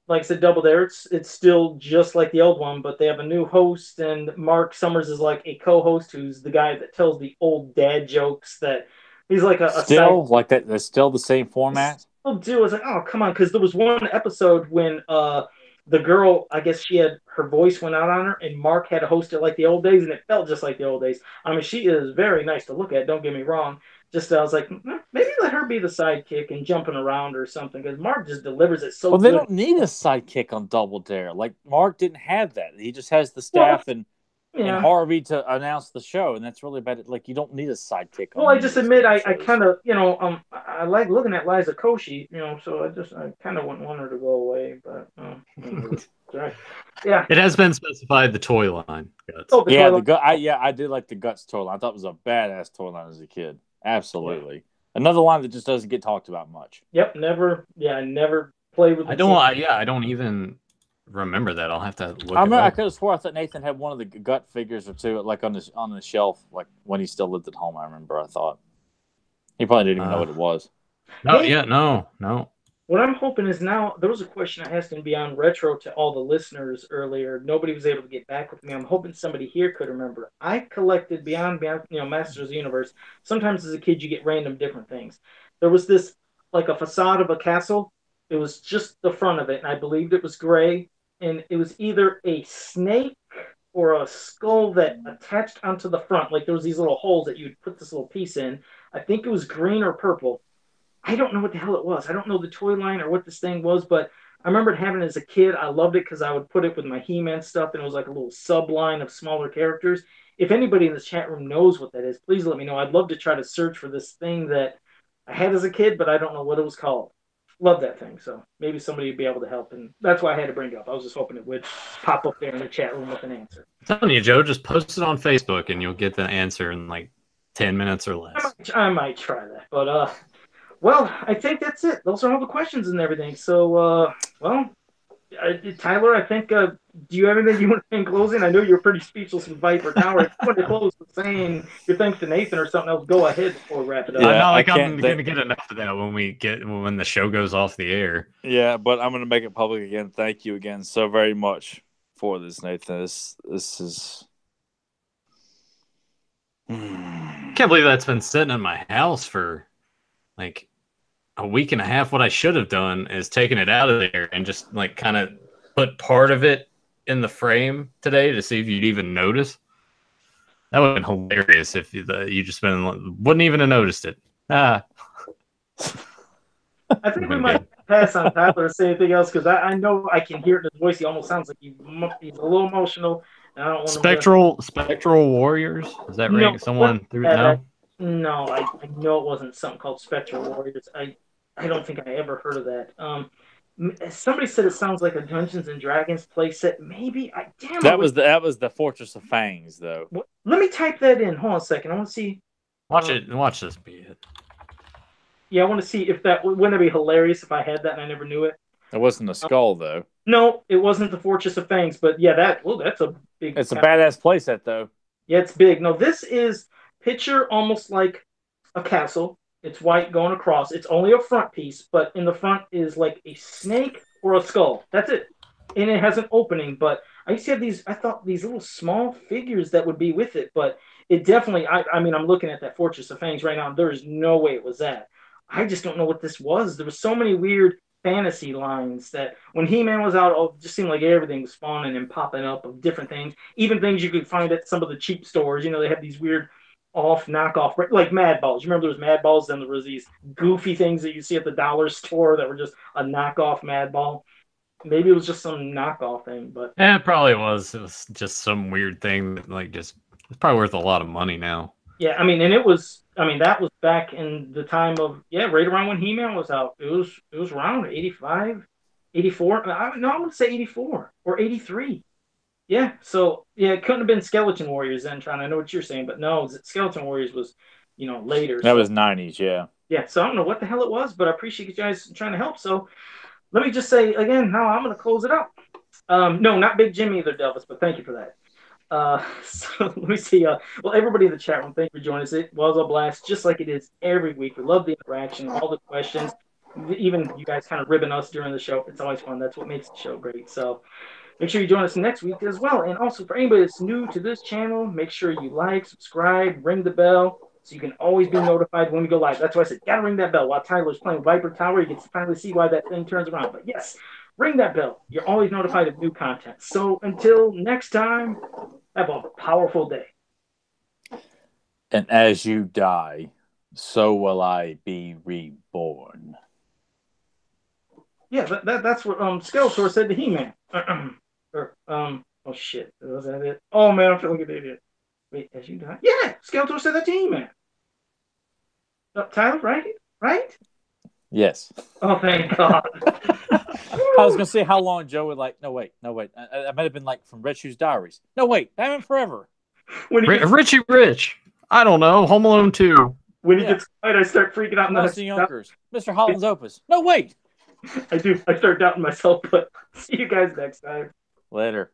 like I said, Double Dare, it's still just like the old one, but they have a new host, and Mark Summers is like a co-host who's the guy that tells the old dad jokes. That he's like still like that. They're still the same format. Still do. I was like, oh come on, because there was one episode when the girl, I guess she had her voice went out on her, and Mark had to host it like the old days, and it felt just like the old days. I mean, she is very nice to look at. Don't get me wrong. Just I was like, maybe let her be the sidekick and jumping around or something, because Mark just delivers it so well, good. they don't need a sidekick on Double Dare. Like, Mark didn't have that. He just has the staff and Harvey to announce the show, and that's really about it. Like, you don't need a sidekick. Well, I just admit I kind of, I like looking at Liza Koshy, so I kind of wouldn't want her to go away, but right. Yeah. It has been specified the toy line. Guts. Oh, I did like the Guts toy line. I thought it was a badass toy line as a kid. Absolutely. Another line that just doesn't get talked about much. Yep, never. Yeah, I never played with. I don't even remember that. I'll have to look. I could have swore I thought Nathan had one of the gut figures or two, like on the shelf, like when he still lived at home. I remember. I thought he probably didn't even know what it was. No, Hey, no. What I'm hoping is now, there was a question I asked in Beyond Retro to all the listeners earlier. Nobody was able to get back with me. I'm hoping somebody here could remember. I collected Beyond Masters of the Universe. Sometimes as a kid, you get random different things. There was this, like a facade of a castle. It was just the front of it, and I believed it was gray. And it was either a snake or a skull that attached onto the front. Like there was these little holes that you'd put this little piece in. I think it was green or purple. I don't know what the hell it was. I don't know the toy line or what this thing was, but I remember having it as a kid. I loved it because I would put it with my He-Man stuff, and it was like a little sub-line of smaller characters. If anybody in this chat room knows what that is, please let me know. I'd love to try to search for this thing that I had as a kid, but I don't know what it was called. Love that thing, so maybe somebody would be able to help, and that's why I had to bring it up. I was just hoping it would pop up there in the chat room with an answer. I'm telling you, Joe, just post it on Facebook, and you'll get the answer in like 10 minutes or less. I might try that, but well, I think that's it. Those are all the questions and everything. So, well, Tyler, I think, do you have anything you want to say in closing? I know you're pretty speechless with Viper Tower. If you want to close with saying your thanks to Nathan or something else, go ahead before we wrap it up. Yeah, not like I'm going to get enough of that when the show goes off the air. Yeah, but I'm going to make it public again. Thank you again so very much for this, Nathan. This is... I can't believe that's been sitting in my house for like a week and a half. What I should have done is taken it out of there and just like kind of put part of it in the frame today to see if you'd even notice. That would have been hilarious if you just wouldn't even have noticed it. I think we might pass on Tyler to say anything else because I know I can hear it in his voice. He almost sounds like he's a little emotional. And I don't want Spectral Warriors? Is that right? Someone threw it down? No, I know it wasn't something called Spectral Warriors. I don't think I ever heard of that. Somebody said it sounds like a Dungeons and Dragons playset. Maybe that was the Fortress of Fangs, though. Let me type that in. Hold on a second. I want to see. Watch this be it. Yeah, I want to see if wouldn't it be hilarious if I had that and I never knew it. It wasn't a skull, though. No, it wasn't the Fortress of Fangs, but yeah, that's a big. It's a badass playset, though. Yeah, it's big. No, this is picture almost like a castle. It's white going across. It's only a front piece, but in the front is like a snake or a skull. That's it. And it has an opening, but I used to have I thought these little small figures that would be with it, but it definitely, I mean, I'm looking at that Fortress of Fangs right now, and there is no way it was that. I just don't know what this was. There were so many weird fantasy lines that when He-Man was out, it just seemed like everything was spawning and popping up of different things, even things you could find at some of the cheap stores. You know, they have these weird knockoff, like Mad Balls. You remember there was Mad Balls, then there was these goofy things that you see at the dollar store that were just a knockoff Mad Ball. Maybe it was just some knockoff thing, but yeah, it probably was. It was just some weird thing that it's probably worth a lot of money now. Yeah, I mean, and that was back in the time of right around when He-Man was out. It was around 85, 84. I want to say 84 or 83. Yeah, so it couldn't have been Skeleton Warriors then, Tron. I know what you're saying, but no, Skeleton Warriors was, later. That was 90s, yeah. Yeah, so I don't know what the hell it was, but I appreciate you guys trying to help. So let me just say again, now I'm going to close it up. No, not Big Jim either, Delvis, but thank you for that. So let me see. Well, everybody in the chat room, thank you for joining us. It was a blast, just like it is every week. We love the interaction, all the questions, even you guys kind of ribbing us during the show. It's always fun. That's what makes the show great. So make sure you join us next week as well. And also for anybody that's new to this channel, make sure you like, subscribe, ring the bell so you can always be notified when we go live. That's why I said, gotta ring that bell. While Tyler's playing Viper Tower, you get to finally see why that thing turns around. But yes, ring that bell. You're always notified of new content. So until next time, have a powerful day. And as you die, so will I be reborn. Yeah, that's what Skeletor said to He-Man. Oh shit, was that it? Oh man, I'm feeling like an idiot. Wait, as you die? Yeah, Skeletor said that to He-Man. Tyler, right? Yes. Oh, thank God. I was gonna say how long Joe would no wait. I might have been like from Red Shoes Diaries. No wait, Batman Forever. Richie Rich. I don't know. Home Alone 2. When he gets quiet, I start freaking out. Nelson Yonkers, Mr. Holland's Opus. No, wait. I do. I start doubting myself, but see you guys next time. Later.